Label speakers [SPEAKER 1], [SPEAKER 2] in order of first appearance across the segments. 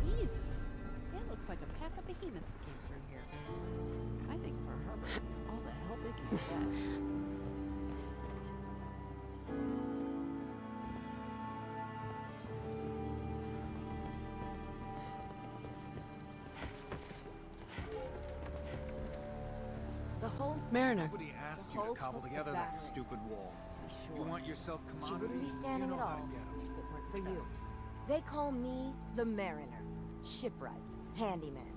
[SPEAKER 1] Jesus, it looks like a pack of behemoths came through here. I think Far Harbor needs all the help it can get.
[SPEAKER 2] The whole
[SPEAKER 3] Mariner.
[SPEAKER 4] Nobody asked
[SPEAKER 2] The
[SPEAKER 4] you to
[SPEAKER 2] whole
[SPEAKER 4] cobble
[SPEAKER 2] took
[SPEAKER 4] together
[SPEAKER 2] the
[SPEAKER 4] that
[SPEAKER 2] battery.
[SPEAKER 4] stupid wall.
[SPEAKER 2] to be
[SPEAKER 4] You
[SPEAKER 2] sure.
[SPEAKER 4] want yourself
[SPEAKER 2] She
[SPEAKER 4] commodities?
[SPEAKER 2] wouldn't be standing
[SPEAKER 4] you know
[SPEAKER 2] at
[SPEAKER 4] how
[SPEAKER 2] all
[SPEAKER 4] to get 'em.
[SPEAKER 2] if it weren't for you.
[SPEAKER 4] Caps.
[SPEAKER 2] They call me the Mariner, shipwright, handyman,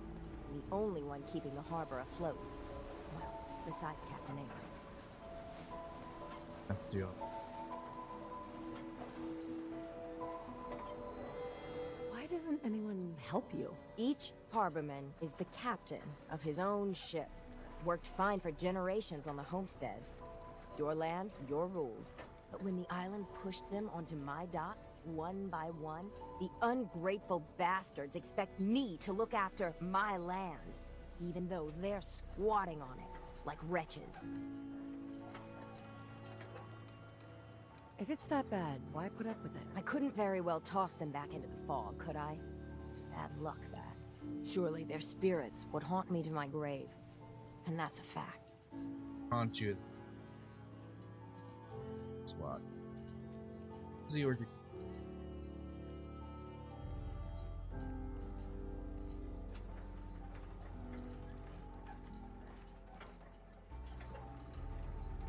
[SPEAKER 2] the only one keeping the harbor afloat. Well, besides Captain Avery.
[SPEAKER 5] Let's do it.
[SPEAKER 3] Why doesn't anyone help you?
[SPEAKER 2] Each harborman is the captain of his own ship. Worked fine for generations on the homesteads. Your land, your rules. But when the island pushed them onto my dock, one by one, the ungrateful bastards expect me to look after my land, even though they're squatting on it like wretches.
[SPEAKER 3] If it's that bad, why put up with it?
[SPEAKER 2] I couldn't very well toss them back into the fog, could I? Bad luck, that. Surely their spirits would haunt me to my grave. And that's a fact.
[SPEAKER 5] Aren't you? SWAT. See what you.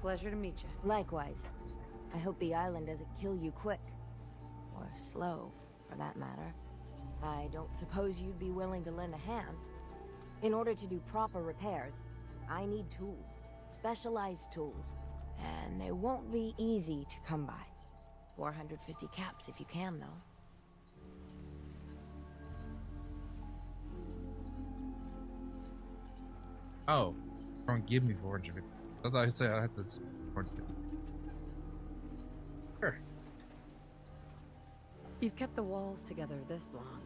[SPEAKER 3] Pleasure to meet you.
[SPEAKER 2] Likewise. I hope the island doesn't kill you quick. Or slow, for that matter. I don't suppose you'd be willing to lend a hand. In order to do proper repairs, I need tools. Specialized tools. And they won't be easy to come by. 450 caps if you can, though.
[SPEAKER 5] Oh, don't give me 450. I thought I said I had to. 450. Sure.
[SPEAKER 3] You've kept the walls together this long.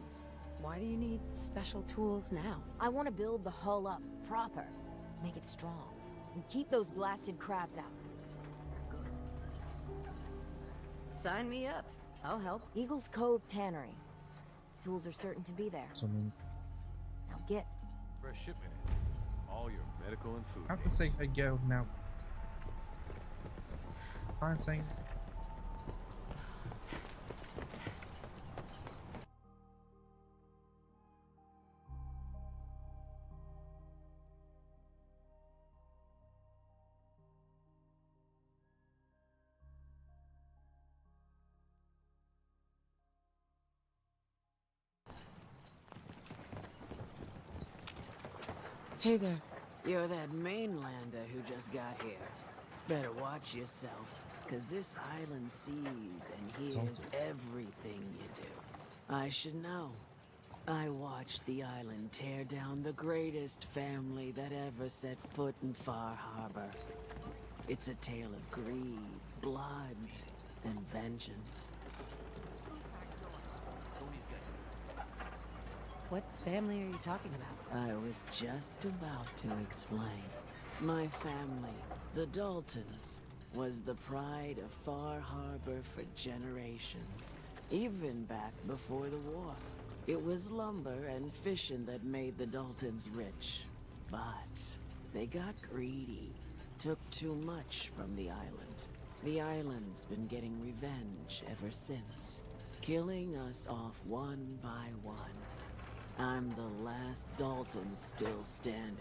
[SPEAKER 3] Why do you need special tools now?
[SPEAKER 2] I want to build the hull up proper. Make it strong. And keep those blasted crabs out. Good.
[SPEAKER 3] Sign me up. I'll help.
[SPEAKER 2] Eagles Cove Tannery. Tools are certain to be there.
[SPEAKER 5] So I mean,
[SPEAKER 2] Now get.
[SPEAKER 6] Fresh shipment in. All your medical and food
[SPEAKER 5] I have to say
[SPEAKER 6] needs.
[SPEAKER 5] I go now. Fine saying.
[SPEAKER 3] Hey there.
[SPEAKER 7] You're that mainlander who just got here. Better watch yourself, cause this island sees and hears everything you do. I should know. I watched the island tear down the greatest family that ever set foot in Far Harbor. It's a tale of greed, blood, and vengeance.
[SPEAKER 3] What family are you talking about?
[SPEAKER 7] I was just about to explain. My family, the Daltons, was the pride of Far Harbor for generations, even back before the war. It was lumber and fishing that made the Daltons rich. But they got greedy, took too much from the island. The island's been getting revenge ever since, killing us off one by one. I'm the last Dalton still standing.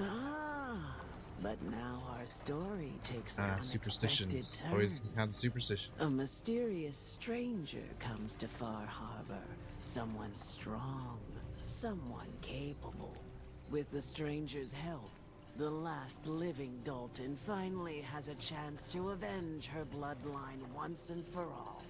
[SPEAKER 7] Ah, but now our story takes an unexpected
[SPEAKER 5] Superstitions.
[SPEAKER 7] turn.
[SPEAKER 5] Always have the superstition.
[SPEAKER 7] A mysterious stranger comes to Far Harbor. Someone strong, someone capable. With the stranger's help, the last living Dalton finally has a chance to avenge her bloodline once and for all.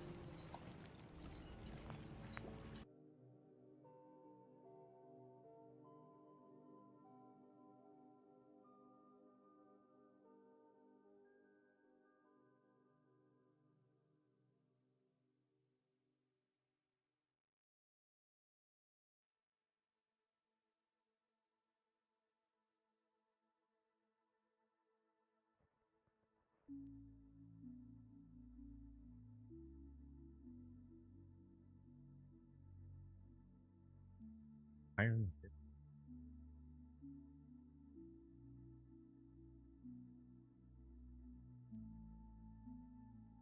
[SPEAKER 5] Iron.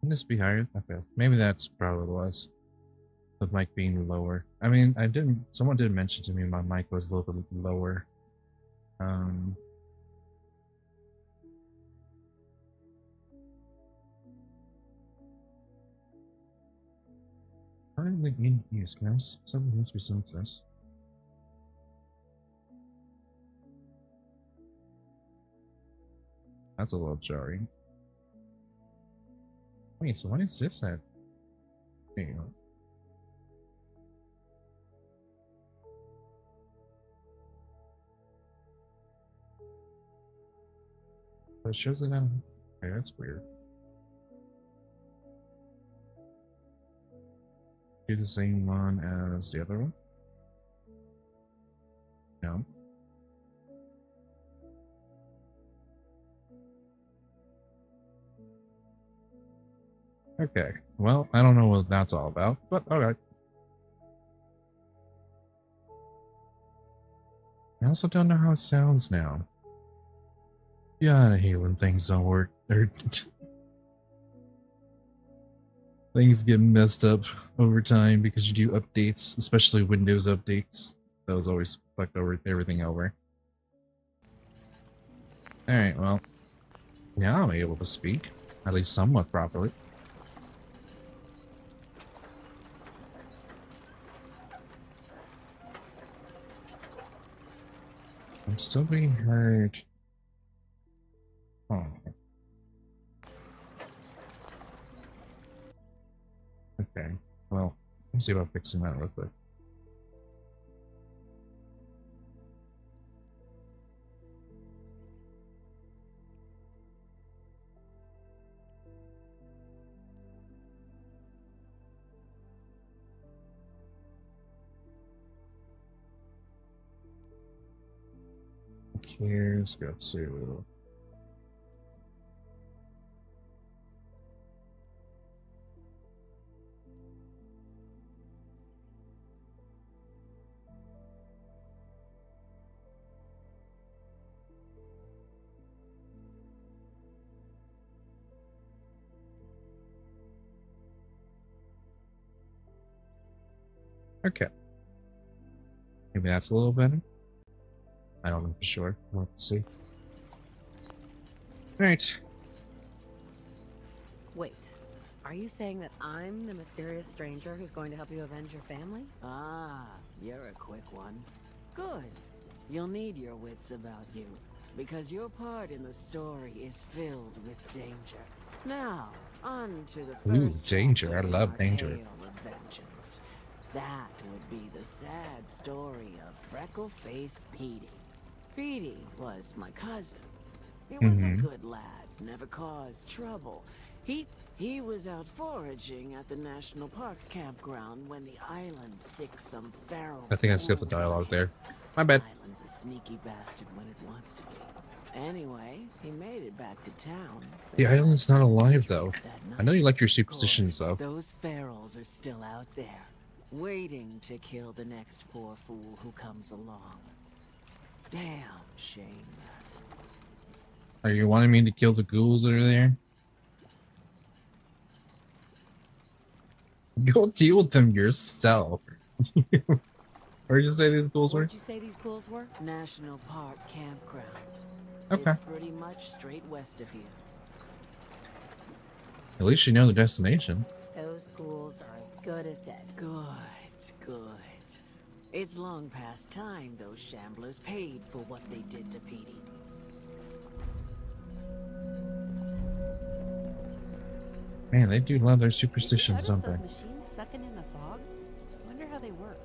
[SPEAKER 5] Can this be higher? Okay, maybe that's probably what it was. The mic being lower. I mean, I didn't. Someone did mention to me my mic was a little bit lower. Currently in use, guys. Something must be this. That's a little jarring. Wait, so what is this at? There you go. But it shows it on. Okay, that's weird. Do the same one as the other one? No. Okay, well, I don't know what that's all about, but alright. I also don't know how it sounds now. Yeah, I hate when things don't work. Or things get messed up over time because you do updates, especially Windows updates. Those always fuck everything over. Alright, well, now I'm able to speak, at least somewhat properly. I'm still being heard. Oh. Okay, well, let's see about fixing that real quick. Here's go to okay. Maybe that's a little better. I don't know for sure. We'll have to see. Alright.
[SPEAKER 3] Wait, are you saying that I'm the mysterious stranger who's going to help you avenge your family?
[SPEAKER 7] Ah, you're a quick one. Good. You'll need your wits about you, because your part in the story is filled with danger. Now, on to the first
[SPEAKER 5] danger.
[SPEAKER 7] chapter
[SPEAKER 5] I
[SPEAKER 7] in
[SPEAKER 5] love
[SPEAKER 7] our
[SPEAKER 5] danger.
[SPEAKER 7] tale of vengeance. That would be the sad story of freckle-faced Petey. Petey was my cousin. He was a good lad, never caused trouble. He was out foraging at the national park campground when the island sick some feral.
[SPEAKER 5] I think I skipped the dialogue there. My bad.
[SPEAKER 7] The island's a sneaky bastard when it wants to be. Anyway, he made it back to town.
[SPEAKER 5] The island's not alive, though.
[SPEAKER 7] That
[SPEAKER 5] I know you like your
[SPEAKER 7] night,
[SPEAKER 5] superstitions,
[SPEAKER 7] of course,
[SPEAKER 5] though.
[SPEAKER 7] Those ferals are still out there, waiting to kill the next poor fool who comes along. Damn shame that.
[SPEAKER 5] Are you wanting me to kill the ghouls that are there? Go deal with them yourself. Where did you say these ghouls were?
[SPEAKER 3] Where'd you say these ghouls were?
[SPEAKER 7] National Park Campground.
[SPEAKER 5] Okay.
[SPEAKER 7] It's pretty much straight west of here.
[SPEAKER 5] At least you know the destination.
[SPEAKER 2] Those ghouls are as good as dead.
[SPEAKER 7] Good. It's long past time those shamblers paid for what they did to Petey.
[SPEAKER 5] Man, they do love their superstitions,
[SPEAKER 1] Did you
[SPEAKER 5] don't
[SPEAKER 1] notice
[SPEAKER 5] they?
[SPEAKER 1] those machines sucking in the fog? Wonder how they work.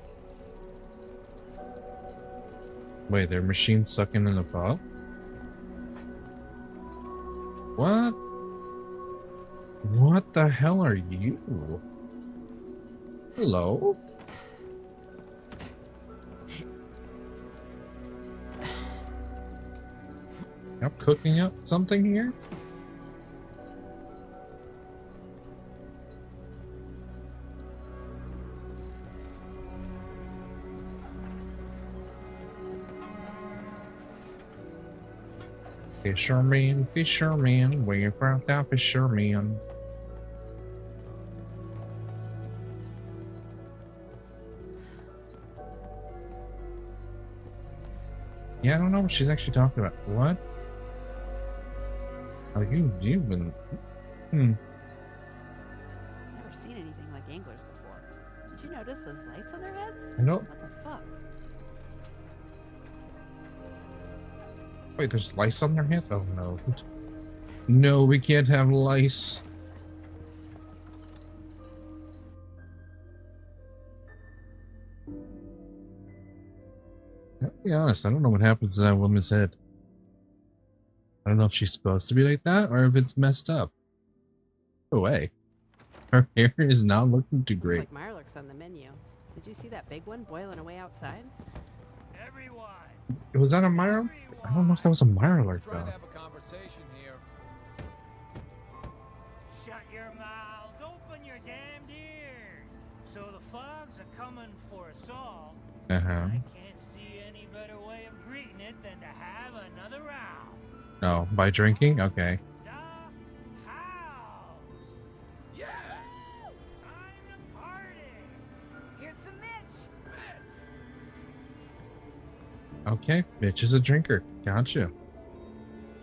[SPEAKER 5] Wait, they're machines sucking in the fog? What? What the hell are you? Hello? I'm cooking up something here? Fisherman, we brought down fisherman. Yeah, I don't know what she's actually talking about. What? Oh, you've been.
[SPEAKER 1] Never seen anything like anglers before. Did you notice those lights on their heads?
[SPEAKER 5] I don't.
[SPEAKER 1] What the fuck?
[SPEAKER 5] Wait, there's lice on their heads? Oh no. No, we can't have lice. I'll be honest, I don't know what happens to that woman's head. I don't know if she's supposed to be like that or if it's messed up. Go away. Her hair is not looking too great.
[SPEAKER 1] Looks like Mirelurk's on the menu. Did you see that big one boiling away outside?
[SPEAKER 4] Everyone,
[SPEAKER 5] Was that a Mirelurk? I don't know if that was a Mirelurk
[SPEAKER 4] trying to
[SPEAKER 5] though.
[SPEAKER 4] have a conversation here.
[SPEAKER 8] Shut your mouths, open your damned ears. So the fogs are coming for us all.
[SPEAKER 5] Uh-huh.
[SPEAKER 8] I can't see any better way of greeting it than to have another round.
[SPEAKER 5] Oh, by drinking? Okay.
[SPEAKER 8] The house.
[SPEAKER 4] Yeah!
[SPEAKER 8] Time to party.
[SPEAKER 7] Here's some Mitch.
[SPEAKER 5] Okay, Mitch is a drinker. Gotcha.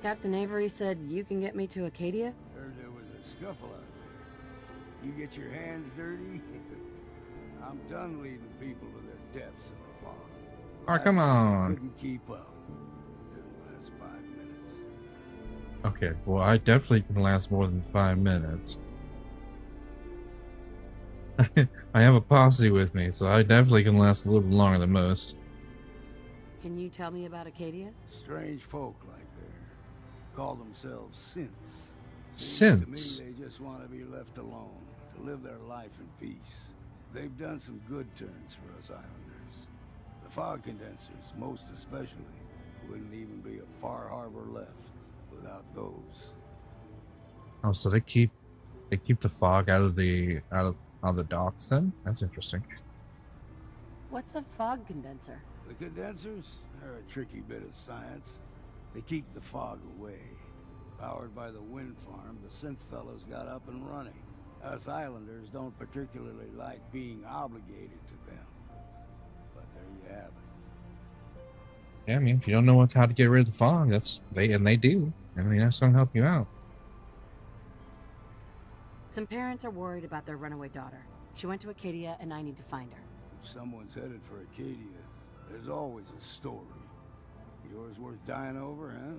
[SPEAKER 3] Captain Avery said you can get me to Acadia?
[SPEAKER 9] Heard there was a scuffle out there. You get your hands dirty? I'm done leading people to their deaths in the fog.
[SPEAKER 5] Oh, come
[SPEAKER 9] Last time I
[SPEAKER 5] on.
[SPEAKER 9] couldn't keep up. Didn't last 5 minutes.
[SPEAKER 5] Okay, well, I definitely can last more than 5 minutes. I have a posse with me, so I definitely can last a little longer than most.
[SPEAKER 3] Can you tell me about Acadia?
[SPEAKER 9] Strange folk like they call themselves synths.
[SPEAKER 5] Synths?
[SPEAKER 9] To me, they just want to be left alone, to live their life in peace. They've done some good turns for us islanders. The fog condensers, most especially, wouldn't even be a Far Harbor left without those.
[SPEAKER 5] Oh, so they keep the fog out of the docks then? That's interesting.
[SPEAKER 3] What's a fog condenser?
[SPEAKER 9] The condensers are a tricky bit of science. They keep the fog away. Powered by the wind farm, the synth fellows got up and running. Us islanders don't particularly like being obligated to them. But there you have it.
[SPEAKER 5] Yeah, I mean, if you don't know how to get rid of the fog, they do. I mean, that's gonna help you out.
[SPEAKER 3] Some parents are worried about their runaway daughter. She went to Acadia and I need to find her.
[SPEAKER 9] If someone's headed for Acadia, there's always a story. Yours worth dying over, huh?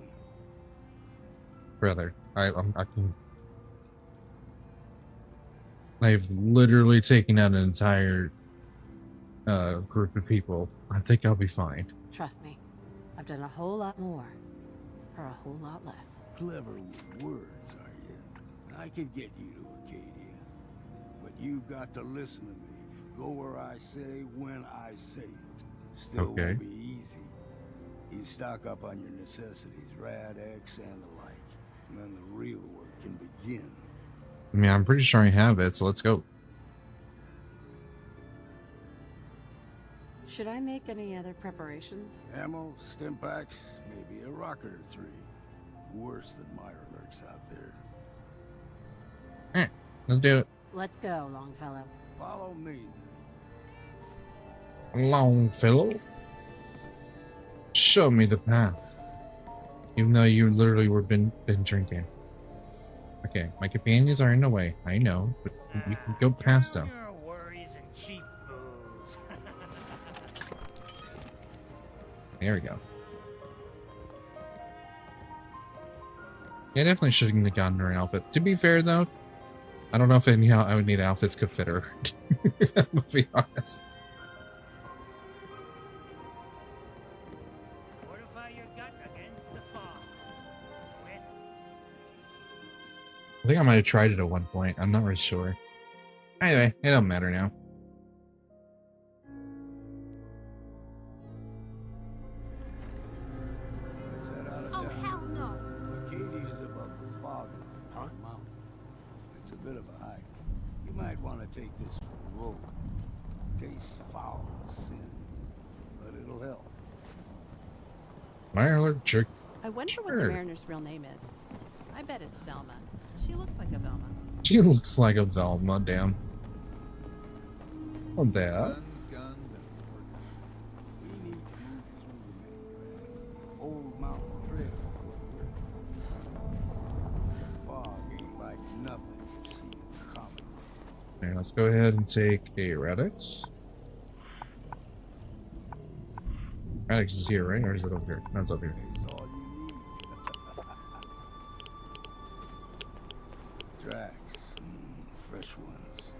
[SPEAKER 5] Brother, I've literally taken out an entire group of people. I think I'll be fine.
[SPEAKER 3] Trust me, I've done a whole lot more for a whole lot less.
[SPEAKER 9] Clever with words, are you? I could get you to Acadia. But you've got to listen to me. Go where I say, when I say it. Still
[SPEAKER 5] Okay.
[SPEAKER 9] won't be easy. You stock up on your necessities, Rad-X and the like. And then the real work can begin.
[SPEAKER 5] I mean, I'm pretty sure I have it, so let's go.
[SPEAKER 3] Should I make any other preparations?
[SPEAKER 9] Ammo, stim packs, maybe a rocket or 3. Worse than Mirelurks out there.
[SPEAKER 5] Let's do it.
[SPEAKER 3] Let's go, Longfellow.
[SPEAKER 9] Follow me.
[SPEAKER 5] Longfellow. Show me the path. Even though you literally were been drinking. Okay, my companions are in the way. I know, but you can go past them.
[SPEAKER 8] Your worries and cheap booze.
[SPEAKER 5] There we go. Yeah, definitely shouldn't have gotten her an outfit. To be fair, though, I don't know if any I would need outfits could fit her. To be honest.
[SPEAKER 8] Fortify your gut against the fog. With
[SPEAKER 5] I think I might have tried it at one point. I'm not really sure. Anyway, it don't matter now.
[SPEAKER 9] Let's head out of
[SPEAKER 2] Oh,
[SPEAKER 9] town.
[SPEAKER 2] hell no!
[SPEAKER 9] Acadia is above the fog mountain. It's a bit of a hike. You might want to take this for a roll. Tastes foul as sin, but it'll help.
[SPEAKER 5] Mirelurk jerk.
[SPEAKER 1] I wonder what
[SPEAKER 5] Sure.
[SPEAKER 1] the Mariner's real name is. I bet it's Velma. She looks like a Velma.
[SPEAKER 5] She looks like a Velma, damn. Oh, that.
[SPEAKER 6] Guns, and
[SPEAKER 9] We need to move through the main Old Mountain Trail. Fog ain't like nothing you see in comic.
[SPEAKER 5] Okay, let's go ahead and take a Radix. Radix is here, right? Or is it over here? No, it's over here.
[SPEAKER 9] It's all you need. Tracks. Fresh ones.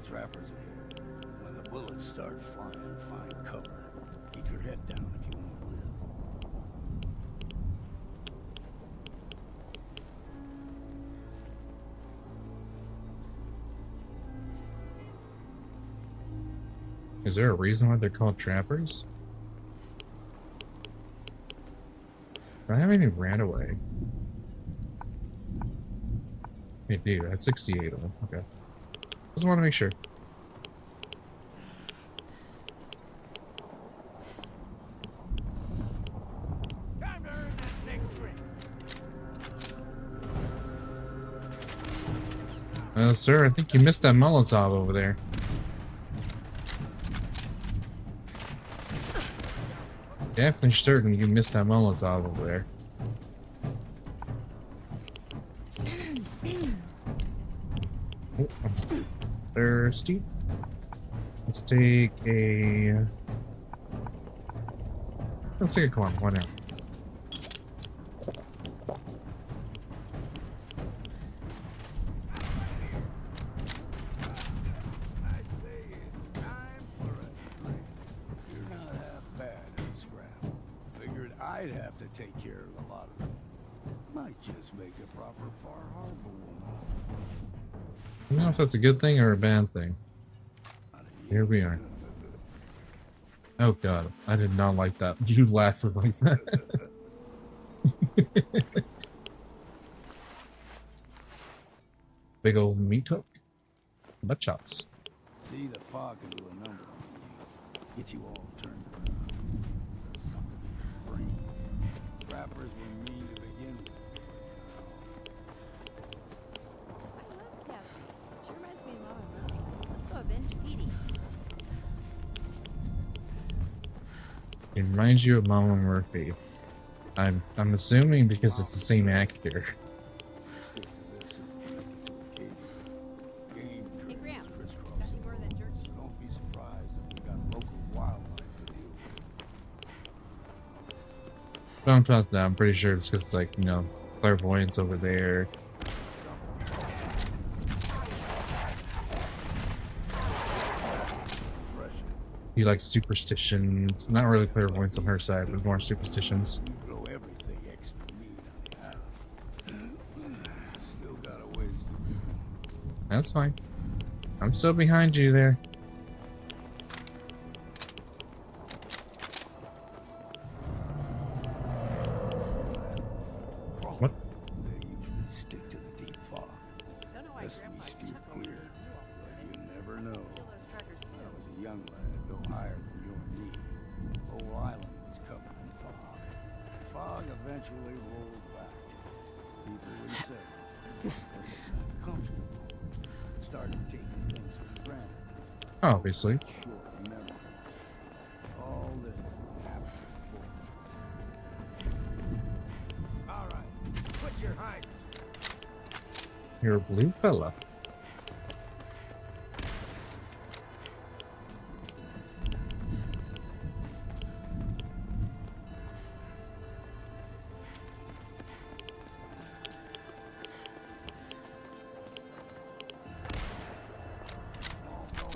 [SPEAKER 9] Trappers ahead. When the bullets start flying, find cover. Keep your head down if you want to live.
[SPEAKER 5] Is there a reason why they're called trappers? Do I have any ran away? Hey, dude, I had 68 of them. Okay. Just want to make sure.
[SPEAKER 8] Time to earn that next drink.
[SPEAKER 5] Sir, I think you missed that Molotov over there. Definitely certain you missed that Molotov over there. Oh, I'm thirsty. Let's take a... Let's take a corn. Why not?
[SPEAKER 9] I'd say it's time for a drink. You're not half bad at a scrap. Figured I'd have to take care of a lot of them. Might just make a proper Far Harbor woman.
[SPEAKER 5] I don't know if that's a good thing or a bad thing. Here we are. Oh god, I did not like that. You laughed like that. Big old meat hook. Butt chops.
[SPEAKER 9] See, the fog can do a number on you. Get you all turned around. Something in your brain. Trappers were mean to begin with.
[SPEAKER 1] I love Cassie. She reminds me of Mama Murphy. Let's go avenge Petey.
[SPEAKER 5] It reminds you of Mama Murphy. I'm assuming because it's the same actor.
[SPEAKER 9] Stick to this and Katie. Game
[SPEAKER 1] Hey,
[SPEAKER 9] trips
[SPEAKER 1] Gramps. Got
[SPEAKER 9] crisscross.
[SPEAKER 1] any more of that jerky?
[SPEAKER 9] So don't be surprised if we got local wildlife to deal with.
[SPEAKER 5] Don't trust that. I'm pretty sure it's because, like, you know, clairvoyance over there.
[SPEAKER 9] Fresh.
[SPEAKER 5] He likes superstitions. Not really clairvoyance on her side, but more superstitions.
[SPEAKER 9] You grow everything extra meat on the island. Still got a ways to go.
[SPEAKER 5] That's fine. I'm still behind you there. What?
[SPEAKER 9] They usually stick to the deep fog.
[SPEAKER 1] Don't know why
[SPEAKER 9] Guess we
[SPEAKER 1] Grandpa
[SPEAKER 9] steer
[SPEAKER 1] Chuck over
[SPEAKER 9] clear.
[SPEAKER 1] there knew all
[SPEAKER 9] But
[SPEAKER 1] that.
[SPEAKER 9] you never know.
[SPEAKER 1] Kill those trackers
[SPEAKER 9] When I
[SPEAKER 1] too.
[SPEAKER 9] was a young lad, no higher than you and me. The whole island was covered in fog. Fog eventually rolled back. People resettled. Wasn't comfortable. Started taking things for granted.
[SPEAKER 5] Obviously.
[SPEAKER 9] Short memory. All this is happening for me. All right, put your height.
[SPEAKER 5] You're a blue fella.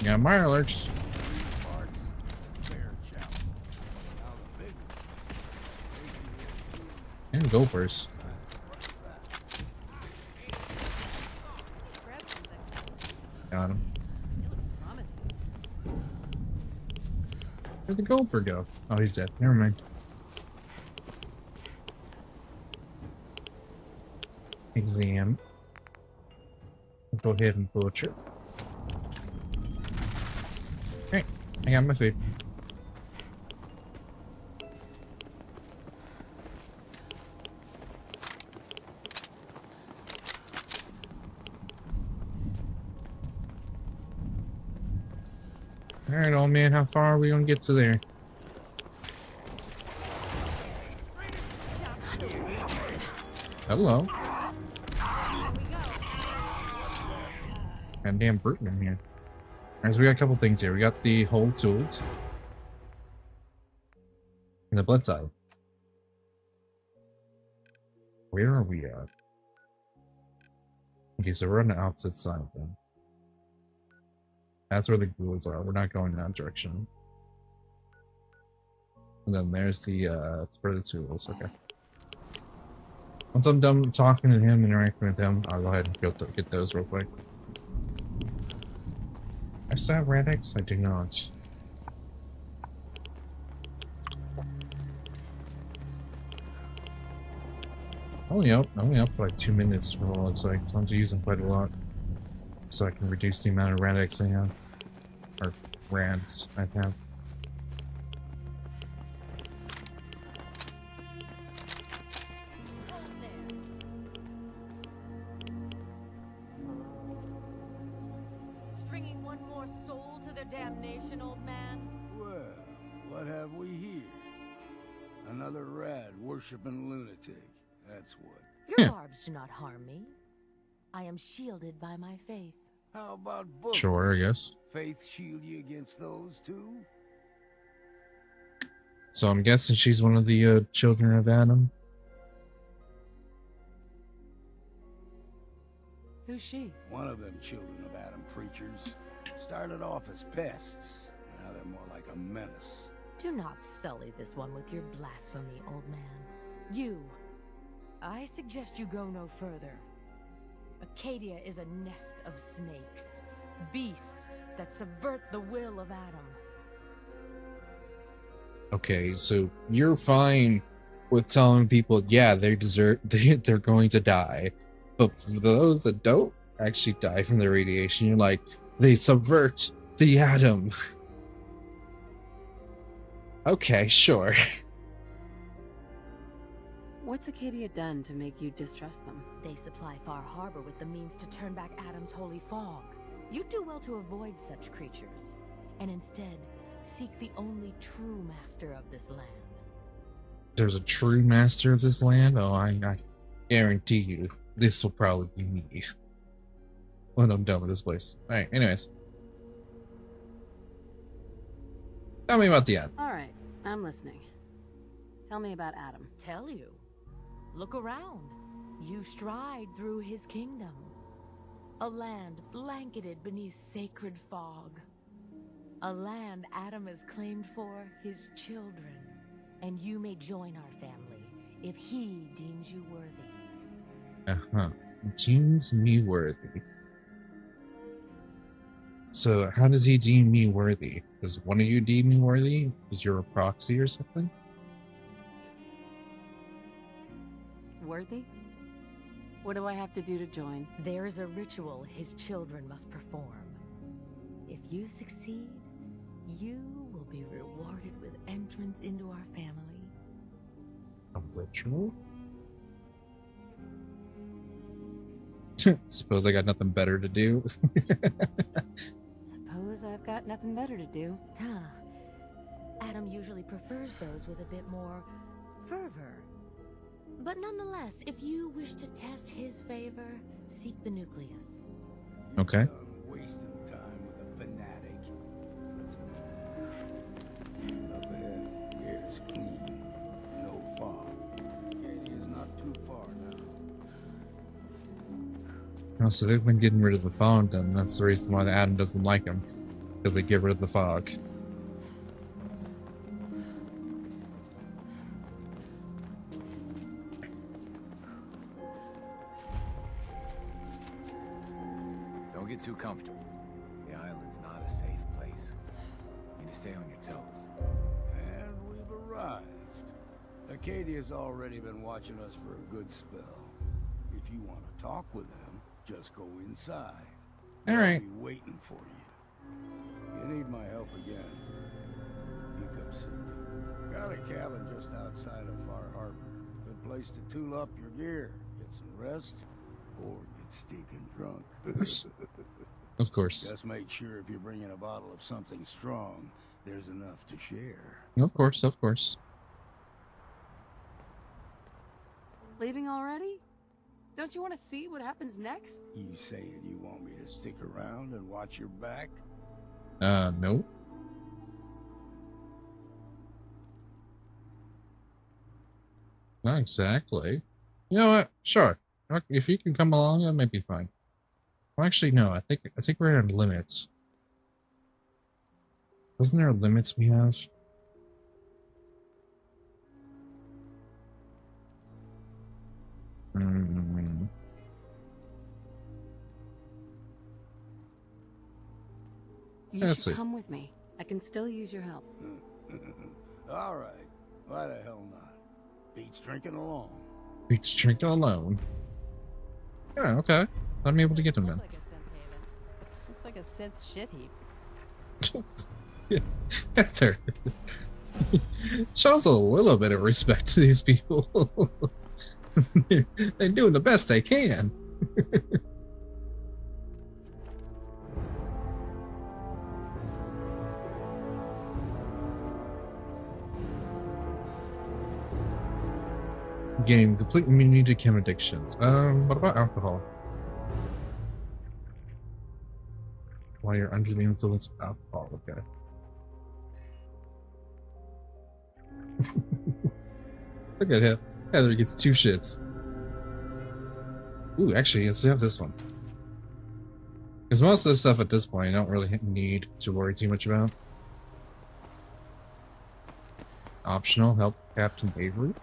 [SPEAKER 5] Yeah, Meyer alerts.
[SPEAKER 9] Parts, fair challenge. Now the big one.
[SPEAKER 5] And gophers.
[SPEAKER 1] Grab something.
[SPEAKER 5] Got him.
[SPEAKER 1] It looks promising.
[SPEAKER 5] Where'd the gopher go? Oh, he's dead. Never mind. Exam. Go ahead and butcher. Hey, I got my food. Alright, old man, how far are we gonna get to there? Hello. Goddamn Bruton in here. Alright, so we got a couple things here. We got the whole tools. And the blood side. Where are we at? Okay, so we're on the opposite side then. That's where the ghouls are. We're not going that direction. And then there's the for the tools. Okay. Once I'm done talking to him, interacting with him, I'll go ahead and get those real quick. I still have Radix? I do not. Only up for like 2 minutes for what it looks like. So I'm using quite a lot. So I can reduce the amount of Radix I have. Or Rads I have.
[SPEAKER 2] Stringing one more soul to their damnation, old man?
[SPEAKER 9] Well, what have we here? Another rad worshipping lunatic. That's what.
[SPEAKER 2] Your barbs do not harm me. I am shielded by my faith.
[SPEAKER 9] How about books?
[SPEAKER 5] Sure, I guess.
[SPEAKER 9] Faith shield you against those too?
[SPEAKER 5] So I'm guessing she's one of the children of Adam.
[SPEAKER 3] Who's she?
[SPEAKER 9] One of them children of Adam preachers. Started off as pests. Now they're more like a menace.
[SPEAKER 2] Do not sully this one with your blasphemy, old man. You. I suggest you go no further. Acadia is a nest of snakes. Beasts that subvert the will of Adam.
[SPEAKER 5] Okay, so you're fine with telling people, yeah, they're going to die. But for those that don't actually die from the radiation, you're like, they subvert the atom. Okay, sure.
[SPEAKER 3] What's Acadia done to make you distrust them?
[SPEAKER 2] They supply Far Harbor with the means to turn back Adam's holy fog. You'd do well to avoid such creatures, and instead seek the only true master of this land.
[SPEAKER 5] There's a true master of this land? Oh, I guarantee you, this will probably be me. When I'm done with this place. Alright, anyways. Tell me about the end.
[SPEAKER 3] Alright, I'm listening. Tell me about Adam.
[SPEAKER 2] Tell you. Look around. You stride through his kingdom. A land blanketed beneath sacred fog. A land Adam has claimed for his children. And you may join our family if he deems you worthy.
[SPEAKER 5] Uh-huh. Deems me worthy. So how does he deem me worthy? Does one of you deem me worthy? Is you're a proxy or something?
[SPEAKER 3] Worthy? What do I have to do to join?
[SPEAKER 2] There is a ritual his children must perform. If you succeed, you will be rewarded with entrance into our family.
[SPEAKER 5] A ritual? Suppose I got nothing better to do.
[SPEAKER 3] Suppose I've got nothing better to do.
[SPEAKER 2] Huh. Adam usually prefers those with a bit more fervor. But nonetheless, if you wish to test his favor, seek the nucleus.
[SPEAKER 5] Okay.
[SPEAKER 9] Wasting time with a fanatic. Up ahead, the air's clean. No fog. Acadia's not too far now.
[SPEAKER 5] Oh, so they've been getting rid of the fog, then that's the reason why Adam doesn't like him. Because they get rid of the fog.
[SPEAKER 6] Don't get too comfortable. The island's not a safe place. You need to stay on your toes.
[SPEAKER 9] And we've arrived. Acadia's already been watching us for a good spell. If you want to talk with them, just go inside.
[SPEAKER 5] All right.
[SPEAKER 9] They'll be waiting for you. You need my help again. You come see me. Got a cabin just outside of Far Harbor. Good place to tool up your gear, get some rest, or get stinking drunk.
[SPEAKER 5] Of course.
[SPEAKER 9] Just make sure if you're bringing a bottle of something strong, there's enough to share.
[SPEAKER 5] Of course, of course.
[SPEAKER 3] Leaving already? Don't you want to see what happens next?
[SPEAKER 9] You saying you want me to stick around and watch your back?
[SPEAKER 5] No. Not exactly. You know what? Sure. If you can come along, that might be fine. Well, actually, no. I think we're at limits. Wasn't there limits we have?
[SPEAKER 3] You
[SPEAKER 5] Let's
[SPEAKER 3] should
[SPEAKER 5] see.
[SPEAKER 3] come with me. I can still use your help.
[SPEAKER 9] All right. Why the hell not? Beats drinking alone.
[SPEAKER 5] Beats drinking alone. Yeah, okay. I'm able to get him in.
[SPEAKER 1] Looks like a synth shit heap.
[SPEAKER 5] Heather. Shows a little bit of respect to these people. They're doing the best they can. Gain complete immunity to chem addictions. What about alcohol? While you're under the influence of alcohol, okay. Look at him. Heather gets 2 shits. Ooh, actually, let's have this one. Because most of the stuff at this point, I don't really need to worry too much about. Optional, help Captain Avery?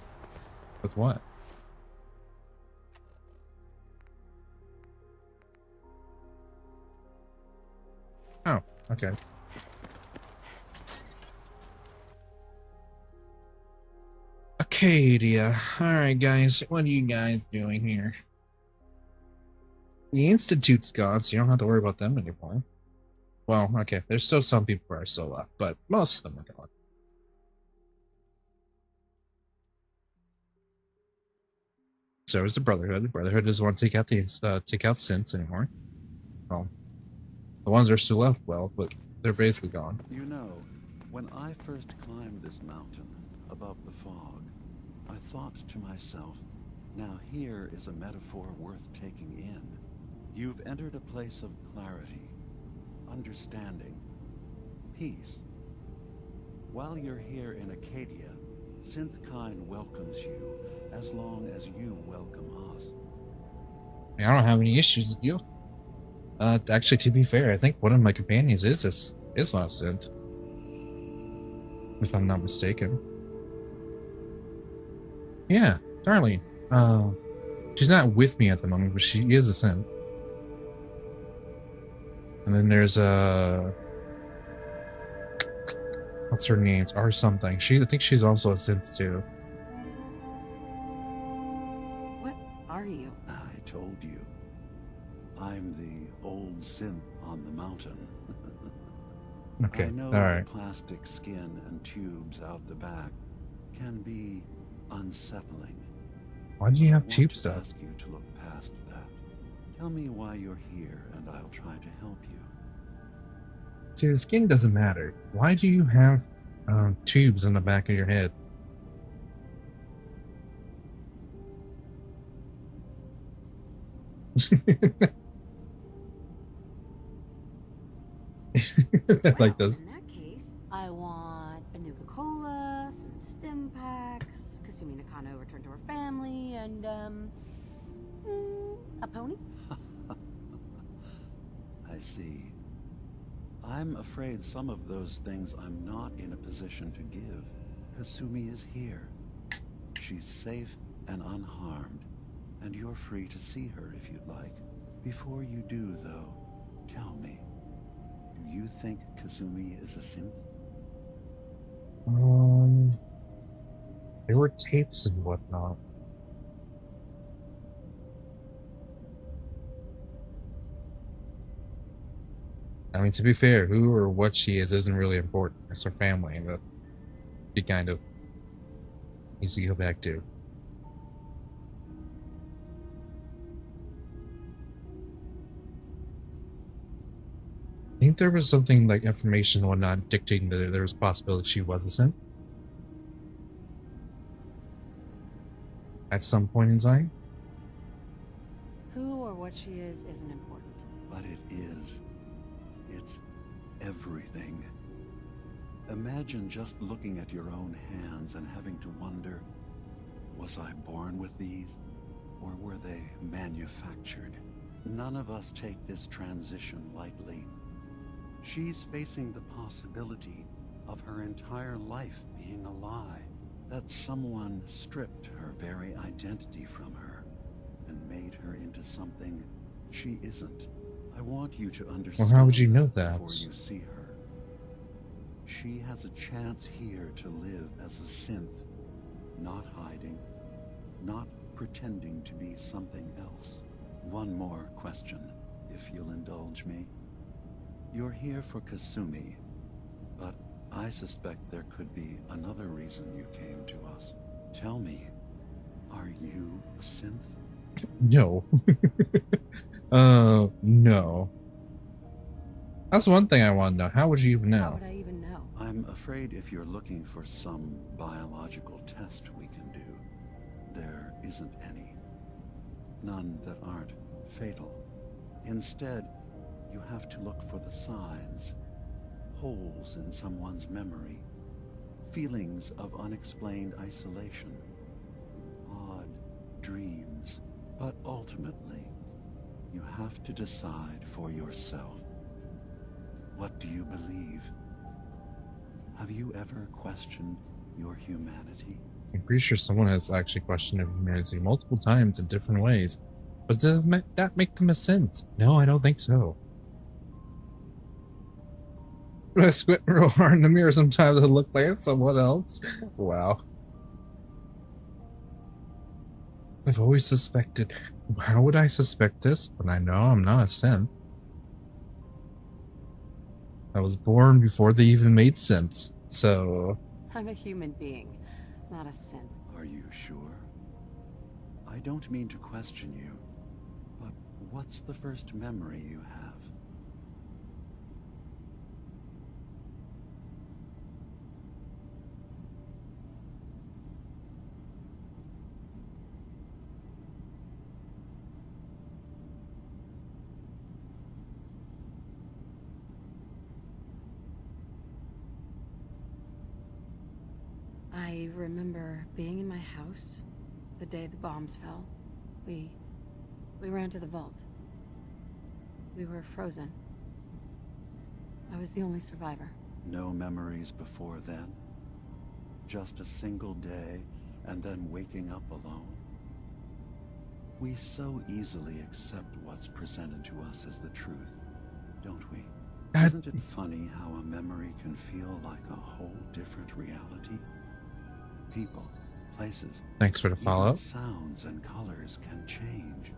[SPEAKER 5] With what? Oh, okay. Acadia. Alright, guys. What are you guys doing here? The Institute's gone, so you don't have to worry about them anymore. Well, okay. There's still some people who are still left, but most of them are gone. So is the Brotherhood. The Brotherhood doesn't want to take out the take out synths anymore. Well, the ones that are still left, well, but they're basically gone.
[SPEAKER 10] You know, when I first climbed this mountain above the fog, I thought to myself, now here is a metaphor worth taking in. You've entered a place of clarity, understanding, peace. While you're here in Acadia, Synthkind welcomes you as long as you welcome us.
[SPEAKER 5] I don't have any issues with you. Actually, to be fair, I think one of my companions is not synth. If I'm not mistaken. Yeah, Darlene. She's not with me at the moment, but she is a synth. And then there's what's her name? It's R something. I think she's also a synth too.
[SPEAKER 3] What are you?
[SPEAKER 10] I told you. I'm the old synth on the mountain.
[SPEAKER 5] Okay,
[SPEAKER 10] I know
[SPEAKER 5] alright.
[SPEAKER 10] the plastic skin and tubes out the back can be unsettling.
[SPEAKER 5] Why do you have
[SPEAKER 10] I want
[SPEAKER 5] tube
[SPEAKER 10] to
[SPEAKER 5] stuff?
[SPEAKER 10] ask you to look past that. Tell me why you're here, and I'll try to help you.
[SPEAKER 5] See, the skin doesn't matter. Why do you have tubes in the back of your head? Like this.
[SPEAKER 3] In that case, I want a Nuka-Cola, some stim packs, Kasumi Nakano returned to her family, and, a pony?
[SPEAKER 10] I see. I'm afraid some of those things I'm not in a position to give. Kasumi is here. She's safe and unharmed, and you're free to see her if you'd like. Before you do, though, tell me, do you think Kasumi is a synth?
[SPEAKER 5] There were tapes and whatnot. I mean, to be fair, who or what she is isn't really important. It's her family that she kind of needs to go back to. think there was something like information and whatnot dictating that there was a possibility she was a synth at some point in time.
[SPEAKER 3] Who or what she is isn't important.
[SPEAKER 10] But it is. It's everything. Imagine just looking at your own hands and having to wonder, was I born with these? Or were they manufactured? None of us take this transition lightly. She's facing the possibility of her entire life being a lie. That someone stripped her very identity from her and made her into something she isn't. I want you to understand.
[SPEAKER 5] Well, how would you know that?
[SPEAKER 10] Before you see her. She has a chance here to live as a synth, not hiding, not pretending to be something else. One more question, if you'll indulge me. You're here for Kasumi, but I suspect there could be another reason you came to us. Tell me, are you a synth?
[SPEAKER 5] No. No. That's one thing I want to know. How would you even
[SPEAKER 3] How
[SPEAKER 5] know?
[SPEAKER 3] would I even know?
[SPEAKER 10] I'm afraid if you're looking for some biological test we can do, there isn't any. None that aren't fatal. Instead, you have to look for the signs. Holes in someone's memory. Feelings of unexplained isolation. Odd dreams. But ultimately, you have to decide for yourself. What do you believe? Have you ever questioned your humanity?
[SPEAKER 5] I'm pretty sure someone has actually questioned humanity multiple times in different ways. But does that make them a synth? No, I don't think so. I squint real hard in the mirror sometimes to look like someone else. Wow. I've always suspected. How would I suspect this when I know I'm not a synth? I was born before they even made synths, so...
[SPEAKER 3] I'm a human being, not a synth.
[SPEAKER 10] Are you sure? I don't mean to question you, but what's the first memory you have?
[SPEAKER 3] I remember being in my house the day the bombs fell. We ran to the vault. We were frozen. I was the only survivor.
[SPEAKER 10] No memories before then? Just a single day and then waking up alone? We so easily accept what's presented to us as the truth, don't we? Isn't it funny how a memory can feel like a whole different reality? People, places,
[SPEAKER 5] Thanks for the follow-up.
[SPEAKER 10] sounds and colors can change.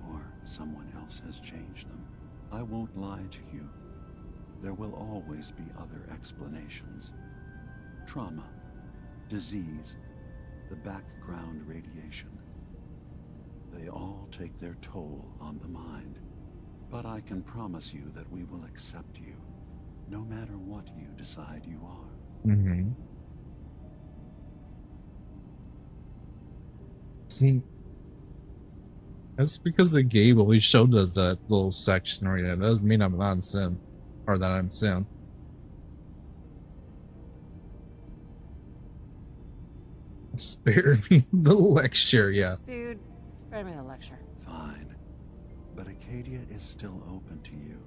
[SPEAKER 10] Or someone else has changed them. I won't lie to you. There will always be other explanations. Trauma, disease, the background radiation. They all take their toll on the mind. But I can promise you that we will accept you, no matter what you decide you are.
[SPEAKER 5] Mm-hmm. See, that's because the game always showed us that little section right there. That doesn't mean I'm not sim, or that I'm sim. Spare me the lecture, yeah.
[SPEAKER 3] Dude, spare me the lecture.
[SPEAKER 10] Fine. But Acadia is still open to you.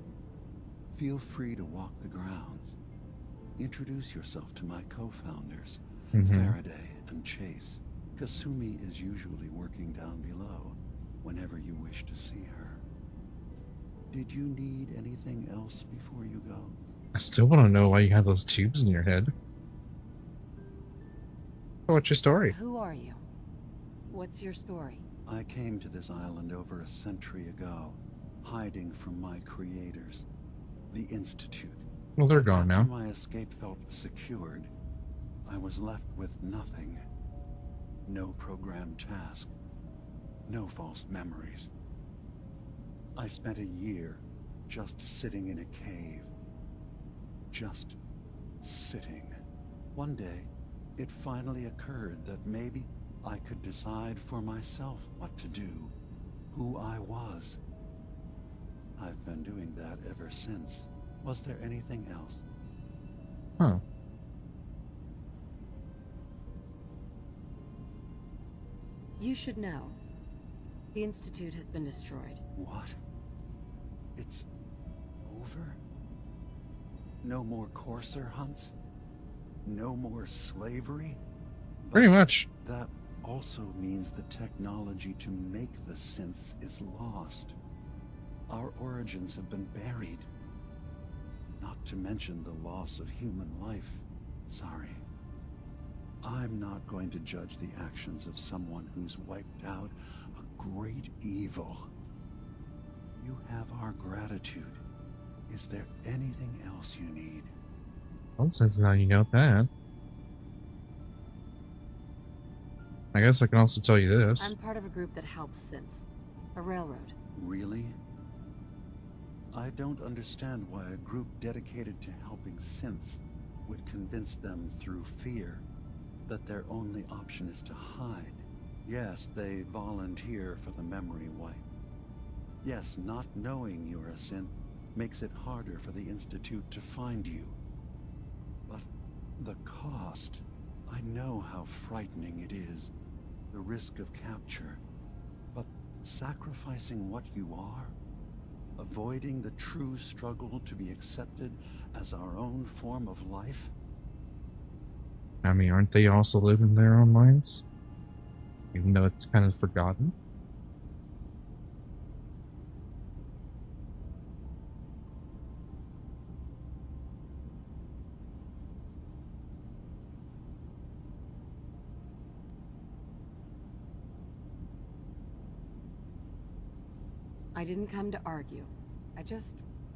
[SPEAKER 10] Feel free to walk the grounds. Introduce yourself to my co-founders, Faraday and Chase. Kasumi is usually working down below, whenever you wish to see her. Did you need anything else before you go?
[SPEAKER 5] I still want to know why you have those tubes in your head. What's your story?
[SPEAKER 3] Who are you? What's your story?
[SPEAKER 10] I came to this island over a century ago, hiding from my creators, the Institute.
[SPEAKER 5] Well, they're gone now.
[SPEAKER 10] After my escape felt secured, I was left with nothing. No programmed task. No false memories. I spent a year just sitting in a cave. Just sitting. One day, it finally occurred that maybe I could decide for myself what to do, who I was. I've been doing that ever since. Was there anything else?
[SPEAKER 5] Huh.
[SPEAKER 3] You should know. The Institute has been destroyed.
[SPEAKER 10] What? It's over? No more courser hunts? No more slavery?
[SPEAKER 5] Pretty much.
[SPEAKER 10] That also means the technology to make the synths is lost. Our origins have been buried. Not to mention the loss of human life. Sorry. I'm not going to judge the actions of someone who's wiped out a great evil. You have our gratitude. Is there anything else you need?
[SPEAKER 5] Well, since now you know that. I guess I can also tell you this.
[SPEAKER 3] I'm part of a group that helps synths. A railroad.
[SPEAKER 10] Really? I don't understand why a group dedicated to helping synths would convince them through fear that their only option is to hide. Yes, they volunteer for the memory wipe. Yes, not knowing you're a synth makes it harder for the Institute to find you. But the cost, I know how frightening it is, the risk of capture. But sacrificing what you are, avoiding the true struggle to be accepted as our own form of life?
[SPEAKER 5] I mean, aren't they also living their own lives? Even though it's kind of forgotten?
[SPEAKER 3] I didn't come to argue. I just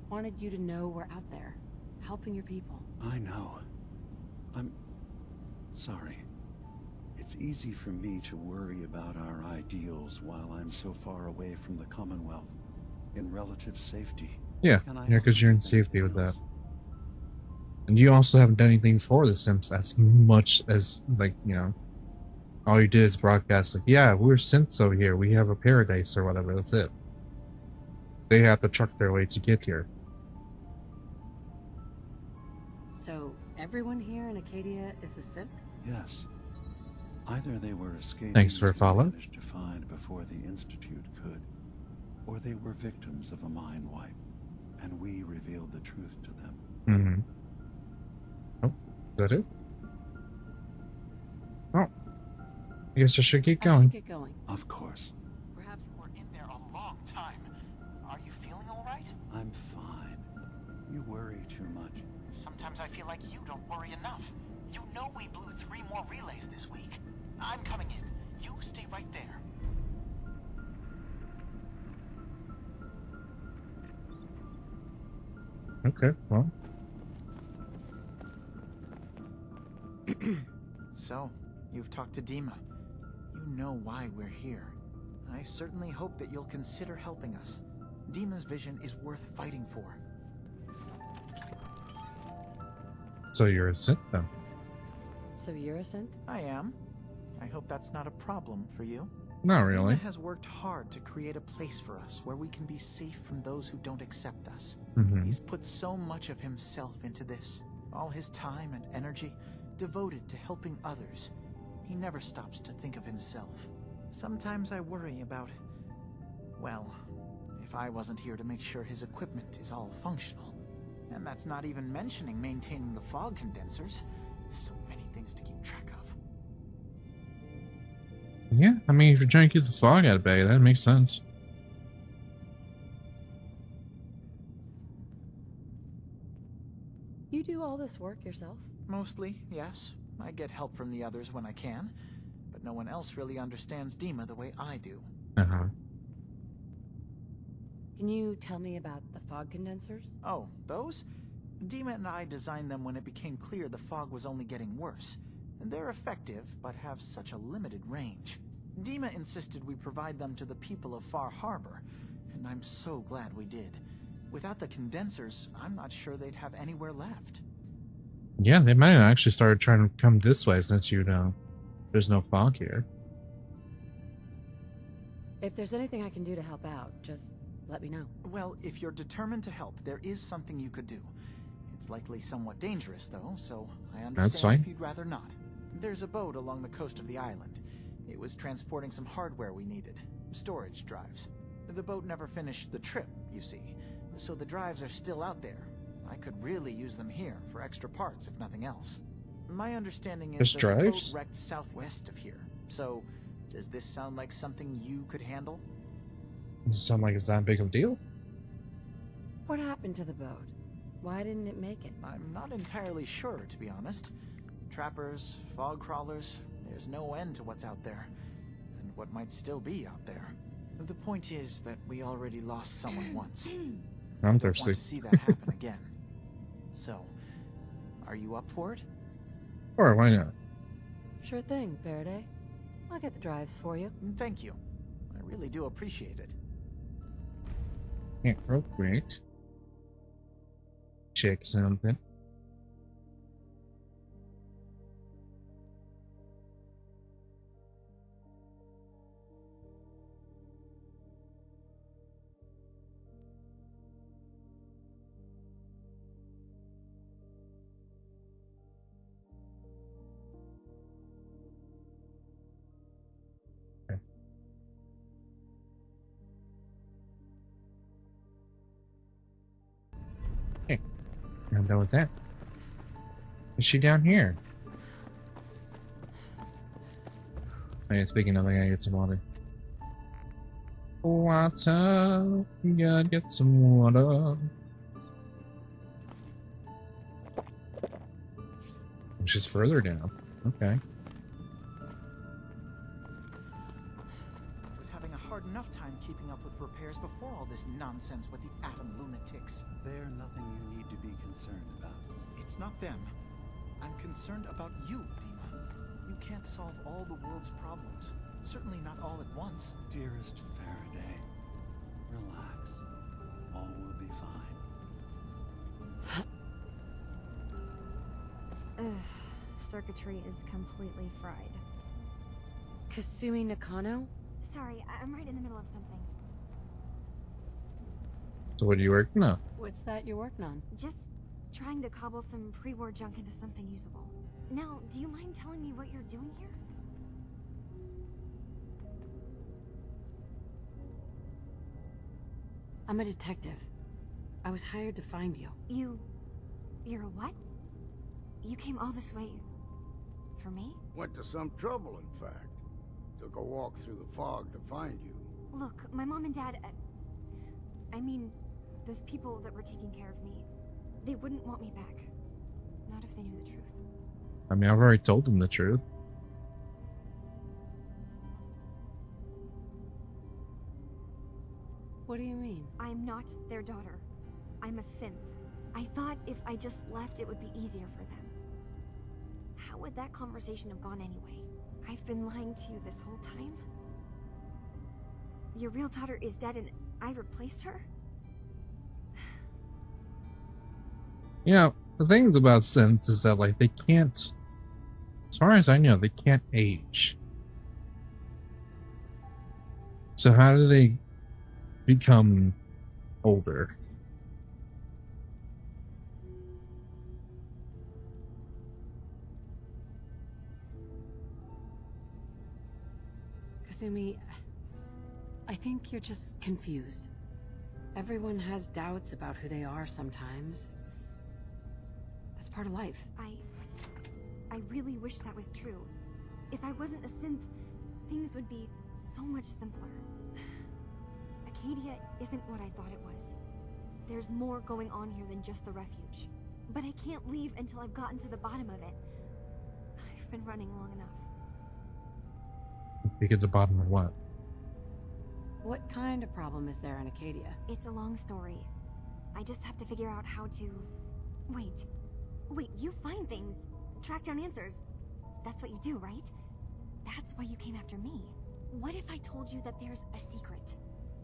[SPEAKER 3] wanted you to know we're out there, helping your people.
[SPEAKER 10] I know. I'm sorry. It's easy for me to worry about our ideals while I'm so far away from the Commonwealth, in relative safety.
[SPEAKER 5] Yeah, because you're in safety with that. And you also haven't done anything for the Sims as much as, like, you know, all you did is broadcast, like, yeah, we're synths over here, we have a paradise or whatever, that's it. They have to truck their way to get here.
[SPEAKER 3] So, everyone here in Acadia is a synth?
[SPEAKER 10] Yes. Either they were escaping
[SPEAKER 5] Thanks for follow.
[SPEAKER 10] managed to find before the Institute could, or they were victims of a mind wipe, and we revealed the truth to them.
[SPEAKER 5] Mm-hmm. Oh, is that it? Oh. I guess I should keep
[SPEAKER 3] I
[SPEAKER 5] going.
[SPEAKER 3] should get going.
[SPEAKER 10] Of course.
[SPEAKER 11] Perhaps we're in there a long time. Are you feeling all right?
[SPEAKER 10] I'm fine. You worry too much.
[SPEAKER 11] Sometimes I feel like you don't worry enough. You know we blew 3 more relays this week. I'm coming in. You stay right there.
[SPEAKER 5] Okay, well.
[SPEAKER 11] So, you've talked to Dima. You know why we're here. I certainly hope that you'll consider helping us. Dima's vision is worth fighting for.
[SPEAKER 5] So you're a synth then?
[SPEAKER 3] So you're a synth?
[SPEAKER 11] I am. I hope that's not a problem for you.
[SPEAKER 5] Not really.
[SPEAKER 11] Dima has worked hard to create a place for us where we can be safe from those who don't accept us.
[SPEAKER 5] Mm-hmm.
[SPEAKER 11] He's put so much of himself into this. All his time and energy devoted to helping others. He never stops to think of himself. Sometimes I worry about, well, if I wasn't here to make sure his equipment is all functional. And that's not even mentioning maintaining the fog condensers. So many things to keep track of.
[SPEAKER 5] Yeah, I mean, if you're trying to keep the fog out of bay, that makes sense.
[SPEAKER 3] You do all this work yourself?
[SPEAKER 11] Mostly, yes. I get help from the others when I can. But no one else really understands Dima the way I do.
[SPEAKER 5] Uh-huh.
[SPEAKER 3] Can you tell me about the fog condensers?
[SPEAKER 11] Oh, those? Dima and I designed them when it became clear the fog was only getting worse. They're effective, but have such a limited range. Dima insisted we provide them to the people of Far Harbor, and I'm so glad we did. Without the condensers, I'm not sure they'd have anywhere left.
[SPEAKER 5] Yeah, they might have actually started trying to come this way since you know there's no fog here.
[SPEAKER 3] If there's anything I can do to help out, just let me know.
[SPEAKER 11] Well, if you're determined to help, there is something you could do. It's likely somewhat dangerous, though, so I understand
[SPEAKER 5] That's fine.
[SPEAKER 11] if you'd rather not. There's a boat along the coast of the island. It was transporting some hardware we needed. Storage drives. The boat never finished the trip, you see, so the drives are still out there. I could really use them here for extra parts, if nothing else. My understanding is that the
[SPEAKER 5] drives?
[SPEAKER 11] boat wrecked southwest of here. So, does this sound like something you could handle?
[SPEAKER 5] Does it sound like it's that big of a deal?
[SPEAKER 3] What happened to the boat? Why didn't it make it?
[SPEAKER 11] I'm not entirely sure, to be honest. Trappers, fog crawlers, there's no end to what's out there. And what might still be out there. The point is that we already lost someone once. I
[SPEAKER 5] I'm
[SPEAKER 11] don't
[SPEAKER 5] thirsty.
[SPEAKER 11] want to see that happen again. So, are you up for it?
[SPEAKER 5] Or why not?
[SPEAKER 3] Sure thing, Faraday. I'll get the drives for you.
[SPEAKER 11] Thank you. I really do appreciate it.
[SPEAKER 5] Yeah, real quick. Check something. Okay, I'm done with that. Is she down here? Oh yeah, speaking of, I gotta get some water. Water, gotta get some water. She's further down. Okay.
[SPEAKER 11] Was having a hard enough time keeping up with repairs before all this nonsense with the atom lunatics.
[SPEAKER 10] They're nothing you need to be concerned about.
[SPEAKER 11] It's not them. I'm concerned about you, Dima. You can't solve all the world's problems. Certainly not all at once.
[SPEAKER 10] Dearest Faraday, relax. All will be fine.
[SPEAKER 2] Ugh, circuitry is completely fried.
[SPEAKER 3] Kasumi Nakano?
[SPEAKER 2] Sorry, I'm right in the middle of something.
[SPEAKER 5] So what are you working on?
[SPEAKER 3] What's that you're working on?
[SPEAKER 2] Just trying to cobble some pre-war junk into something usable. Now, do you mind telling me what you're doing here?
[SPEAKER 3] I'm a detective. I was hired to find you.
[SPEAKER 2] You're a what? You came all this way... for me?
[SPEAKER 9] Went to some trouble, in fact. Took a walk through the fog to find you.
[SPEAKER 2] Look, my mom and dad... I mean, those people that were taking care of me, they wouldn't want me back. Not if they knew the truth.
[SPEAKER 5] I mean, I've already told them the truth.
[SPEAKER 3] What do you mean?
[SPEAKER 2] I'm not their daughter. I'm a synth. I thought if I just left, it would be easier for them. How would that conversation have gone anyway? I've been lying to you this whole time? Your real daughter is dead and I replaced her?
[SPEAKER 5] You know, the things about synths is that, like, they can't, as far as I know, they can't age. So how do they become older?
[SPEAKER 3] Kasumi, I think you're just confused. Everyone has doubts about who they are sometimes. That's part of life.
[SPEAKER 2] I really wish that was true. If I wasn't a synth, things would be so much simpler. Acadia isn't what I thought it was. There's more going on here than just the refuge. But I can't leave until I've gotten to the bottom of it. I've been running long enough.
[SPEAKER 5] You get to the bottom of what?
[SPEAKER 3] What kind of problem is there in Acadia?
[SPEAKER 2] It's a long story. I just have to figure out how to... Wait, you find things. Track down answers. That's what you do, right? That's why you came after me. What if I told you that there's a secret?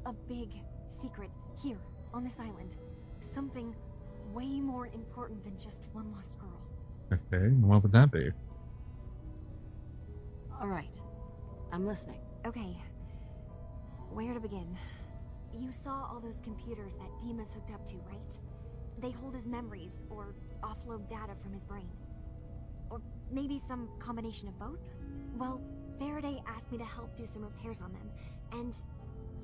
[SPEAKER 2] A big secret here
[SPEAKER 12] on this island. Something way more important than just one lost girl.
[SPEAKER 5] Okay, what would that be?
[SPEAKER 3] All right. I'm listening.
[SPEAKER 12] Okay. Where to begin? You saw all those computers that Dima's hooked up to, right? They hold his memories, or offload data from his brain. Or maybe some combination of both? Well, Faraday asked me to help do some repairs on them, and,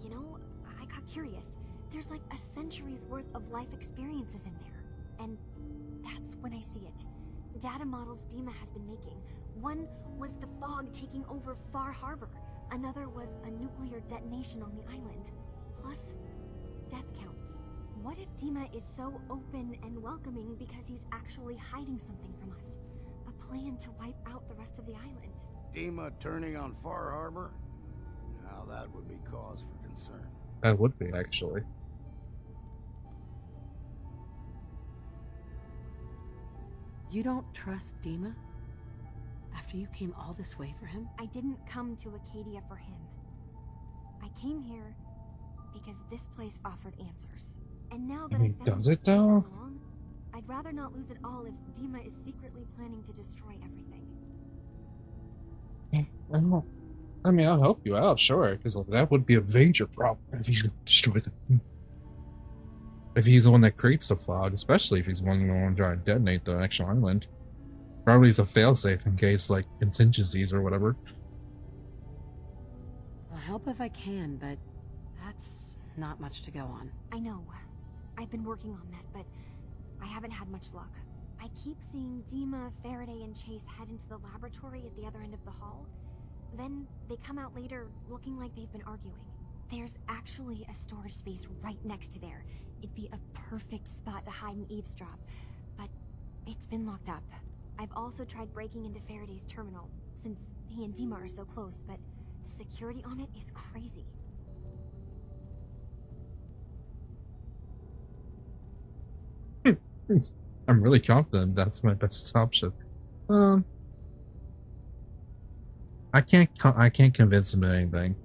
[SPEAKER 12] you know, I got curious. There's like a century's worth of life experiences in there, and that's when I see it. Data models Dima has been making. One was the fog taking over Far Harbor. Another was a nuclear detonation on the island. Plus, death counts. What if Dima is so open and welcoming because he's actually hiding something from us? A plan to wipe out the rest of the island.
[SPEAKER 9] Dima turning on Far Harbor? Now that would be cause for concern.
[SPEAKER 5] That would be, actually.
[SPEAKER 3] You don't trust Dima? After you came all this way for him?
[SPEAKER 12] I didn't come to Acadia for him. I came here because this place offered answers. And now that
[SPEAKER 5] I mean,
[SPEAKER 12] I found
[SPEAKER 5] does it though?
[SPEAKER 12] along, I'd rather not lose it all if Dima is secretly planning to destroy everything.
[SPEAKER 5] I mean, I'll help you out, sure, because that would be a major problem if he's going to destroy them. If he's the one that creates the fog, especially if he's the one trying to detonate the actual island. Probably is a failsafe in case, like, contingencies or whatever.
[SPEAKER 3] I'll help if I can, but that's not much to go on.
[SPEAKER 12] I know. I've been working on that, but I haven't had much luck. I keep seeing Dima, Faraday, and Chase head into the laboratory at the other end of the hall. Then they come out later looking like they've been arguing. There's actually a storage space right next to there. It'd be a perfect spot to hide and eavesdrop, but it's been locked up. I've also tried breaking into Faraday's terminal, since he and Dima are so close, but the security on it is crazy.
[SPEAKER 5] I'm really confident that's my best option. I can't convince him of anything.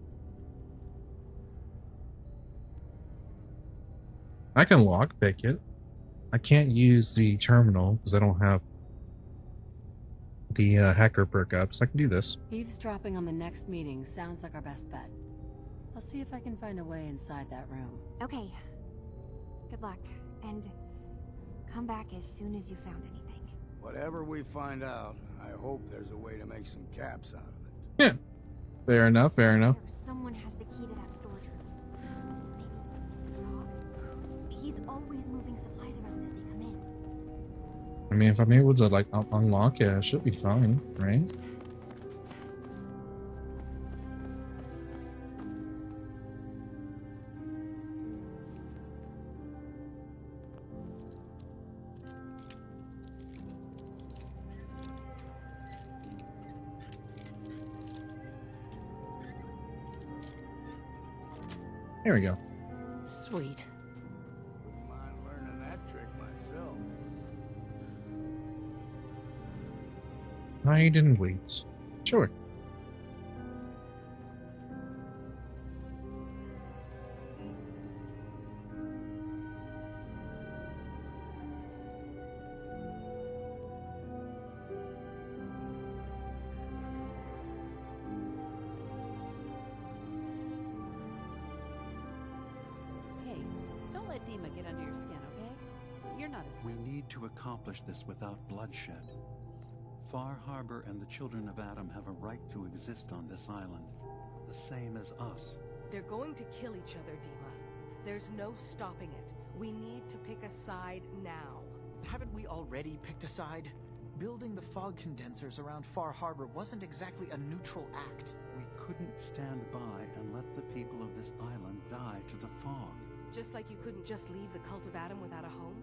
[SPEAKER 5] I can lockpick it. I can't use the terminal because I don't have the hacker perk up, so I can do this.
[SPEAKER 3] Eavesdropping on the next meeting sounds like our best bet. I'll see if I can find a way inside that room.
[SPEAKER 12] Okay. Good luck, and come back as soon as you found anything.
[SPEAKER 9] Whatever we find out, I hope there's a way to make some caps out of it.
[SPEAKER 5] Yeah. Fair enough, fair enough.
[SPEAKER 12] Someone has the key to that storage room. Maybe Cog. He's always moving supplies around as they come in.
[SPEAKER 5] I mean, if I'm able to, like, unlock it, it should be fine, right? Here we go.
[SPEAKER 3] Sweet.
[SPEAKER 9] Wouldn't mind learning that trick myself.
[SPEAKER 5] Hide and wait. Sure.
[SPEAKER 1] Hey, don't let Dima get under your skin, okay? You're not a
[SPEAKER 10] We need to accomplish this without bloodshed. Far Harbor and the children of Adam have a right to exist on this island, the same as us.
[SPEAKER 13] They're going to kill each other, Dima. There's no stopping it. We need to pick a side now.
[SPEAKER 11] Haven't we already picked a side? Building the fog condensers around Far Harbor wasn't exactly a neutral act.
[SPEAKER 10] We couldn't stand by and let the people of this island die to the fog.
[SPEAKER 13] Just like you couldn't just leave the Cult of Adam without a home?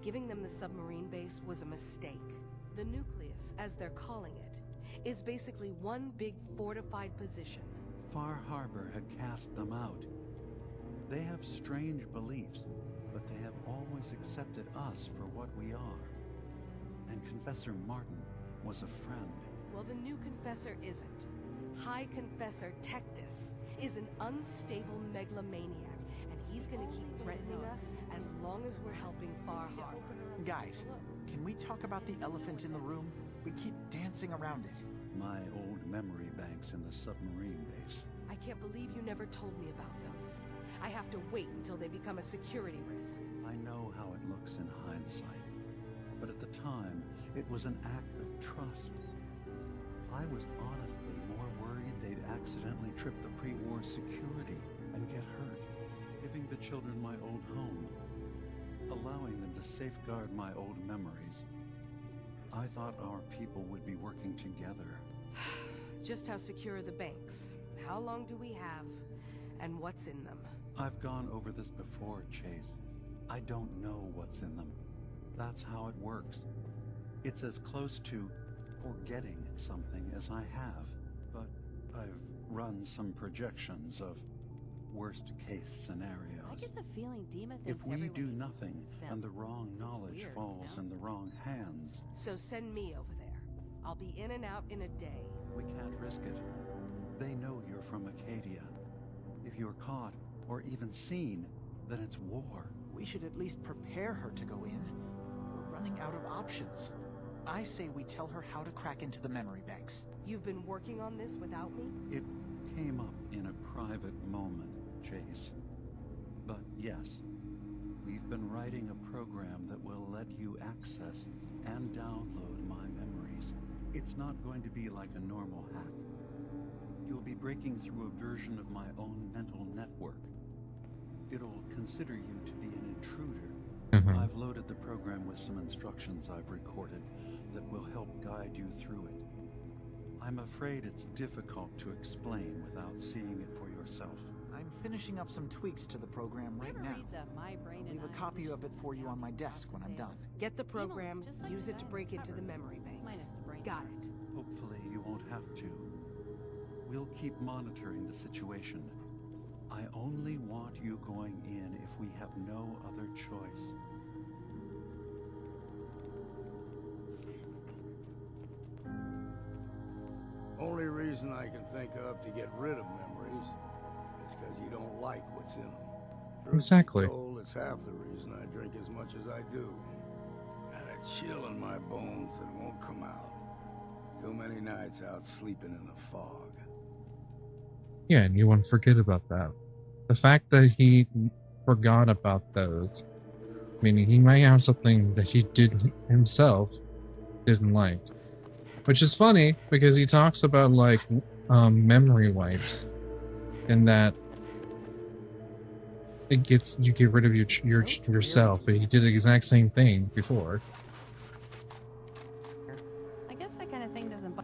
[SPEAKER 13] Giving them the submarine base was a mistake. The nucleus, as they're calling it, is basically one big fortified position.
[SPEAKER 10] Far Harbor had cast them out. They have strange beliefs, but they have always accepted us for what we are. And Confessor Martin was a friend.
[SPEAKER 13] Well, the new Confessor isn't. High Confessor Tectus is an unstable megalomaniac, and he's gonna keep threatening us as long as we're helping Far Harbor.
[SPEAKER 11] Guys, can we talk about the elephant in the room? We keep dancing around it.
[SPEAKER 10] My old memory banks in the submarine base.
[SPEAKER 13] I can't believe you never told me about those. I have to wait until they become a security risk.
[SPEAKER 10] I know how it looks in hindsight, but at the time, it was an act of trust. I was honestly more worried they'd accidentally trip the pre-war security and get hurt, giving the children my old home, allowing them to safeguard my old memories. I thought our people would be working together.
[SPEAKER 13] Just how secure are the banks? How long do we have? And what's in them?
[SPEAKER 10] I've gone over this before, Chase. I don't know what's in them. That's how it works. It's as close to forgetting something as I have, but I've run some projections of worst-case scenarios.
[SPEAKER 1] I get the feeling Dima thinks
[SPEAKER 10] If we
[SPEAKER 1] everyone
[SPEAKER 10] do
[SPEAKER 1] uses
[SPEAKER 10] nothing
[SPEAKER 1] Sim.
[SPEAKER 10] and the wrong knowledge
[SPEAKER 1] weird,
[SPEAKER 10] falls
[SPEAKER 1] no?
[SPEAKER 10] in the wrong hands,
[SPEAKER 13] So send me over there. I'll be in and out in a day.
[SPEAKER 10] we can't risk it. They know you're from Acadia. If you're caught or even seen, then it's war.
[SPEAKER 11] We should at least prepare her to go in. We're running out of options. I say we tell her how to crack into the memory banks.
[SPEAKER 13] You've been working on this without me?
[SPEAKER 10] It came up in a private moment, Chase. But yes, we've been writing a program that will let you access and download my memories. It's not going to be like a normal hack. You'll be breaking through a version of my own mental network. It'll consider you to be an intruder. I've loaded the program with some instructions I've recorded that will help guide you through it. I'm afraid it's difficult to explain without seeing it for yourself.
[SPEAKER 11] I'm finishing up some tweaks to the program right
[SPEAKER 1] Ever
[SPEAKER 11] now.
[SPEAKER 1] read the My Brain
[SPEAKER 11] I'll
[SPEAKER 1] and
[SPEAKER 11] leave a
[SPEAKER 1] I
[SPEAKER 11] copy of it
[SPEAKER 1] edition
[SPEAKER 11] for you on my
[SPEAKER 1] down
[SPEAKER 11] desk when I'm done.
[SPEAKER 13] Get the program,
[SPEAKER 1] just like
[SPEAKER 13] use
[SPEAKER 1] the
[SPEAKER 13] it to
[SPEAKER 1] guy
[SPEAKER 13] break
[SPEAKER 1] on the
[SPEAKER 13] into the
[SPEAKER 1] cover.
[SPEAKER 13] memory banks.
[SPEAKER 1] Minus the brain
[SPEAKER 13] Got
[SPEAKER 1] damage.
[SPEAKER 13] it.
[SPEAKER 10] Hopefully you won't have to. We'll keep monitoring the situation. I only want you going in if we have no other choice.
[SPEAKER 9] Only reason I can think of to get rid of memories is because you don't like what's in them. Truth be
[SPEAKER 5] Exactly.
[SPEAKER 9] told, it's half the reason I drink as much as I do. Got a chill in my bones that won't come out. Too many nights out sleeping in the fog.
[SPEAKER 5] Yeah, and you won't forget about that. The fact that he forgot about those, meaning he might have something that he did himself didn't like. Which is funny because he talks about like memory wipes, and that it gets you get rid of yourself. And he did the exact same thing before.
[SPEAKER 1] I guess that kind of thing doesn't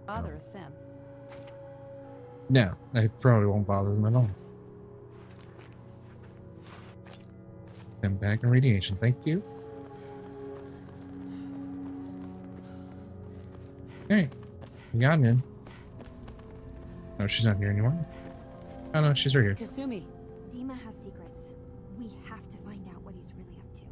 [SPEAKER 1] bother a Sim.
[SPEAKER 5] No, it probably won't bother him at all. And back in radiation, thank you. Okay, we got in. No, she's not here anymore. Oh no, she's right here.
[SPEAKER 3] Kasumi.
[SPEAKER 12] Dima has secrets. We have to find out what he's really up to.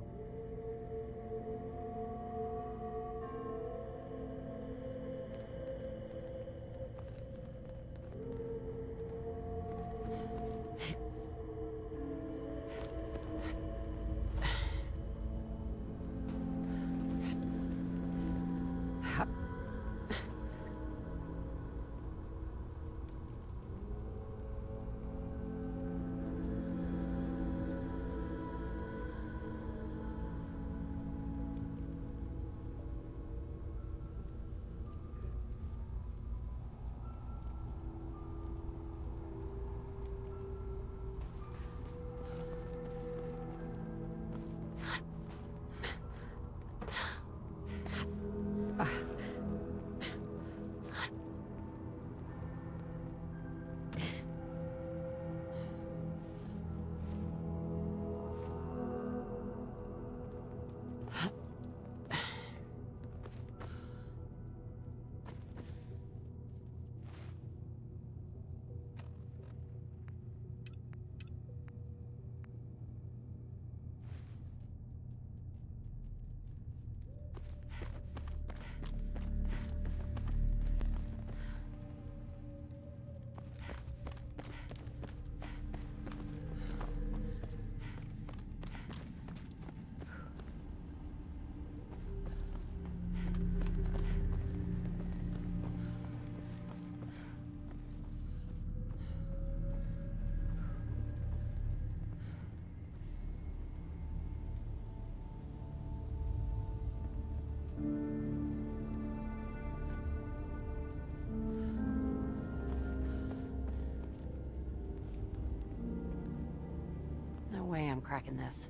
[SPEAKER 3] way I'm cracking this.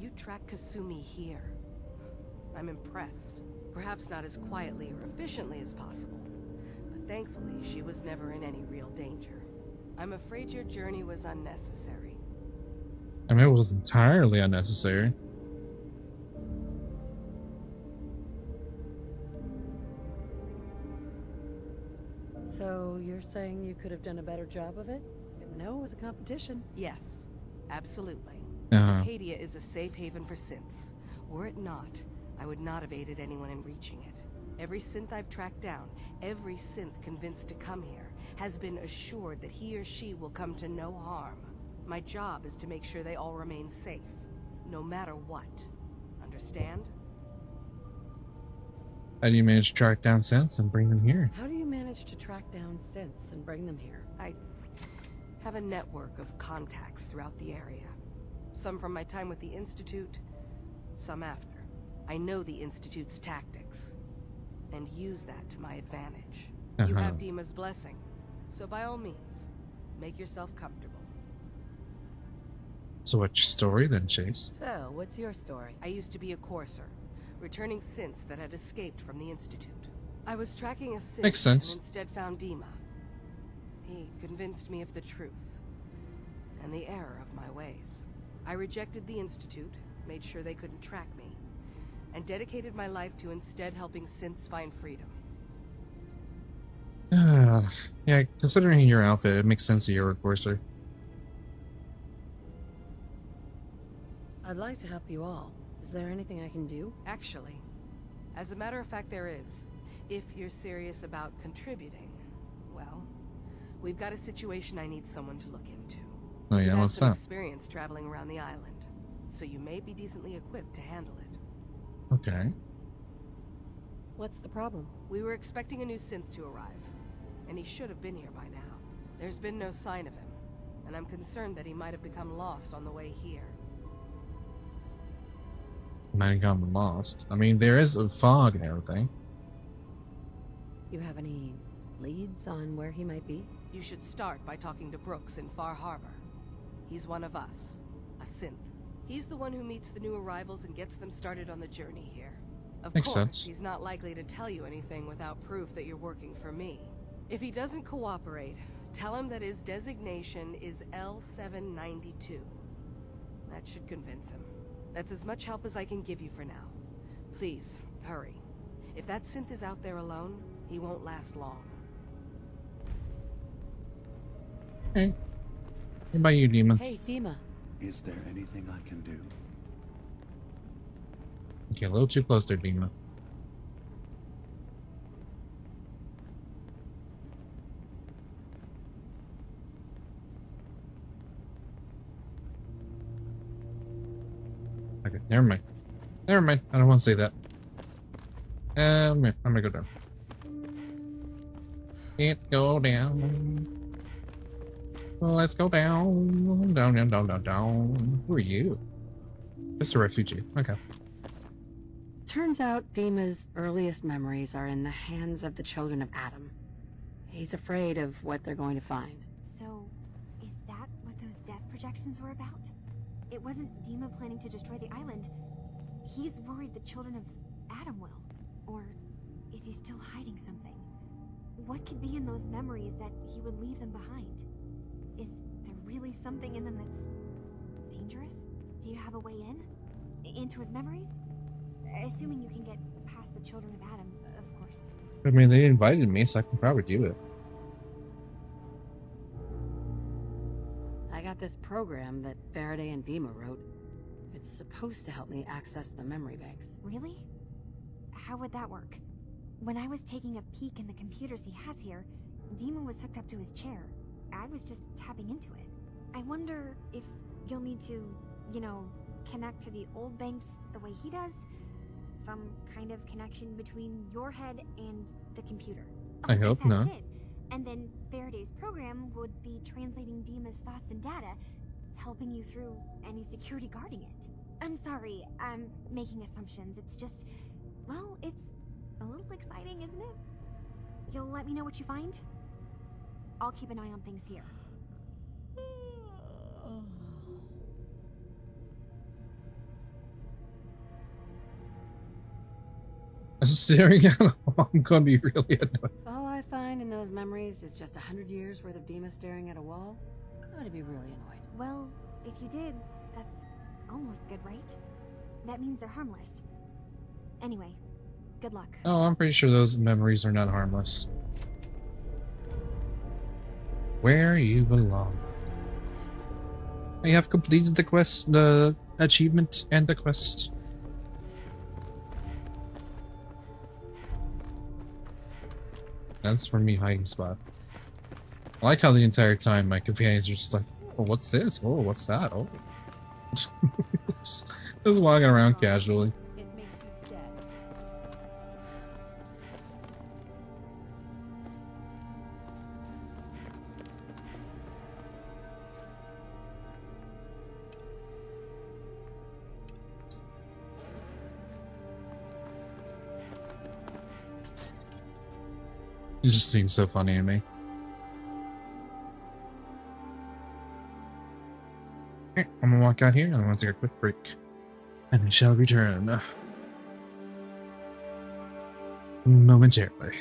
[SPEAKER 13] You track Kasumi here. I'm impressed. Perhaps not as quietly or efficiently as possible, but thankfully she was never in any real danger. I'm afraid your journey was unnecessary.
[SPEAKER 5] I mean, it was entirely unnecessary.
[SPEAKER 3] So you're saying you could have done a better job of it? Didn't know it was a competition.
[SPEAKER 13] Yes, absolutely.
[SPEAKER 5] Uh-huh.
[SPEAKER 13] Acadia is a safe haven for synths. Were it not, I would not have aided anyone in reaching it. Every synth I've tracked down, every synth convinced to come here, has been assured that he or she will come to no harm. My job is to make sure they all remain safe, no matter what. Understand?
[SPEAKER 5] How do you manage to track down synths and bring them here?
[SPEAKER 3] How do you manage to track down synths and bring them here?
[SPEAKER 13] I have a network of contacts throughout the area. Some from my time with the Institute, some after. I know the Institute's tactics, and use that to my advantage. You have Dima's blessing, so by all means, make yourself comfortable.
[SPEAKER 5] So what's your story then, Chase?
[SPEAKER 3] So, what's your story?
[SPEAKER 13] I used to be a courser, returning synths that had escaped from the Institute. I was tracking a synth
[SPEAKER 5] Makes sense.
[SPEAKER 13] and instead found Dima. He convinced me of the truth, and the error of my ways. I rejected the Institute, made sure they couldn't track me, and dedicated my life to instead helping synths find freedom.
[SPEAKER 5] Yeah, considering your outfit, it makes sense that you're a courser.
[SPEAKER 3] I'd like to help you all. Is there anything I can do?
[SPEAKER 13] Actually, as a matter of fact, there is. If you're serious about contributing, well, we've got a situation I need someone to look into.
[SPEAKER 5] Oh
[SPEAKER 13] You've
[SPEAKER 5] yeah,
[SPEAKER 13] had
[SPEAKER 5] what's
[SPEAKER 13] some
[SPEAKER 5] that?
[SPEAKER 13] experience traveling around the island, so you may be decently equipped to handle it.
[SPEAKER 5] Okay.
[SPEAKER 3] What's the problem?
[SPEAKER 13] We were expecting a new synth to arrive, and he should have been here by now. There's been no sign of him, and I'm concerned that he might have become lost on the way here.
[SPEAKER 5] Might have gotten lost. I mean, there is a fog and everything.
[SPEAKER 3] You have any leads on where he might be?
[SPEAKER 13] You should start by talking to Brooks in Far Harbor. He's one of us, a synth. He's the one who meets the new arrivals and gets them started on the journey here. Of
[SPEAKER 5] Makes
[SPEAKER 13] course,
[SPEAKER 5] sense.
[SPEAKER 13] he's not likely to tell you anything without proof that you're working for me. If he doesn't cooperate, tell him that his designation is L792. That should convince him. That's as much help as I can give you for now. Please, hurry. If that synth is out there alone, he won't last long.
[SPEAKER 5] Hey. What about you, Demon?
[SPEAKER 3] Hey, Dima.
[SPEAKER 10] Is there anything I can do?
[SPEAKER 5] Okay, a little too close there, Demon. Okay, never mind. Never mind. I don't want to say that. I'm gonna go down. Can't go down. Well, let's go down. Down, down, down, down, down. Who are you? Just a refugee. Okay.
[SPEAKER 3] Turns out Dima's earliest memories are in the hands of the children of Adam. He's afraid of what they're going to find.
[SPEAKER 12] So, is that what those death projections were about? It wasn't Dima planning to destroy the island. He's worried the children of Adam will. Or is he still hiding something? What could be in those memories that he would leave them behind? Is there really something in them that's dangerous? Do you have a way in? Into his memories? Assuming you can get past the children of Adam, of course.
[SPEAKER 5] I mean, they invited me, so I can probably do it.
[SPEAKER 3] I got this program that Faraday and Dima wrote. It's supposed to help me access the memory banks.
[SPEAKER 12] Really? How would that work? When I was taking a peek in the computers he has here, Dima was hooked up to his chair. I was just tapping into it. I wonder if you'll need to, you know, connect to the old banks the way he does? Some kind of connection between your head and the computer.
[SPEAKER 5] I hope
[SPEAKER 12] That's
[SPEAKER 5] not.
[SPEAKER 12] it. And then Faraday's program would be translating Dima's thoughts and data, helping you through any security guarding it. I'm sorry, I'm making assumptions. It's just, well, it's a little exciting, isn't it? You'll let me know what you find? I'll keep an eye on things here.
[SPEAKER 5] Staring at him, I'm gonna be really annoyed.
[SPEAKER 3] If all I find in those memories is just 100 years worth of Dima staring at a wall, I'm gonna be really annoyed.
[SPEAKER 12] Well, if you did, that's almost good, right? That means they're harmless. Anyway, good luck.
[SPEAKER 5] Oh, I'm pretty sure those memories are not harmless. Where you belong. I have completed the quest, the achievement, and the quest. That's for me hiding spot. I like how the entire time my companions are just like, oh, what's this? Oh, what's that? Oh. just walking around casually.
[SPEAKER 1] It makes you dead.
[SPEAKER 5] It just seems so funny to me. Okay, I'm gonna walk out here and I'm gonna take a quick break. And I shall return momentarily.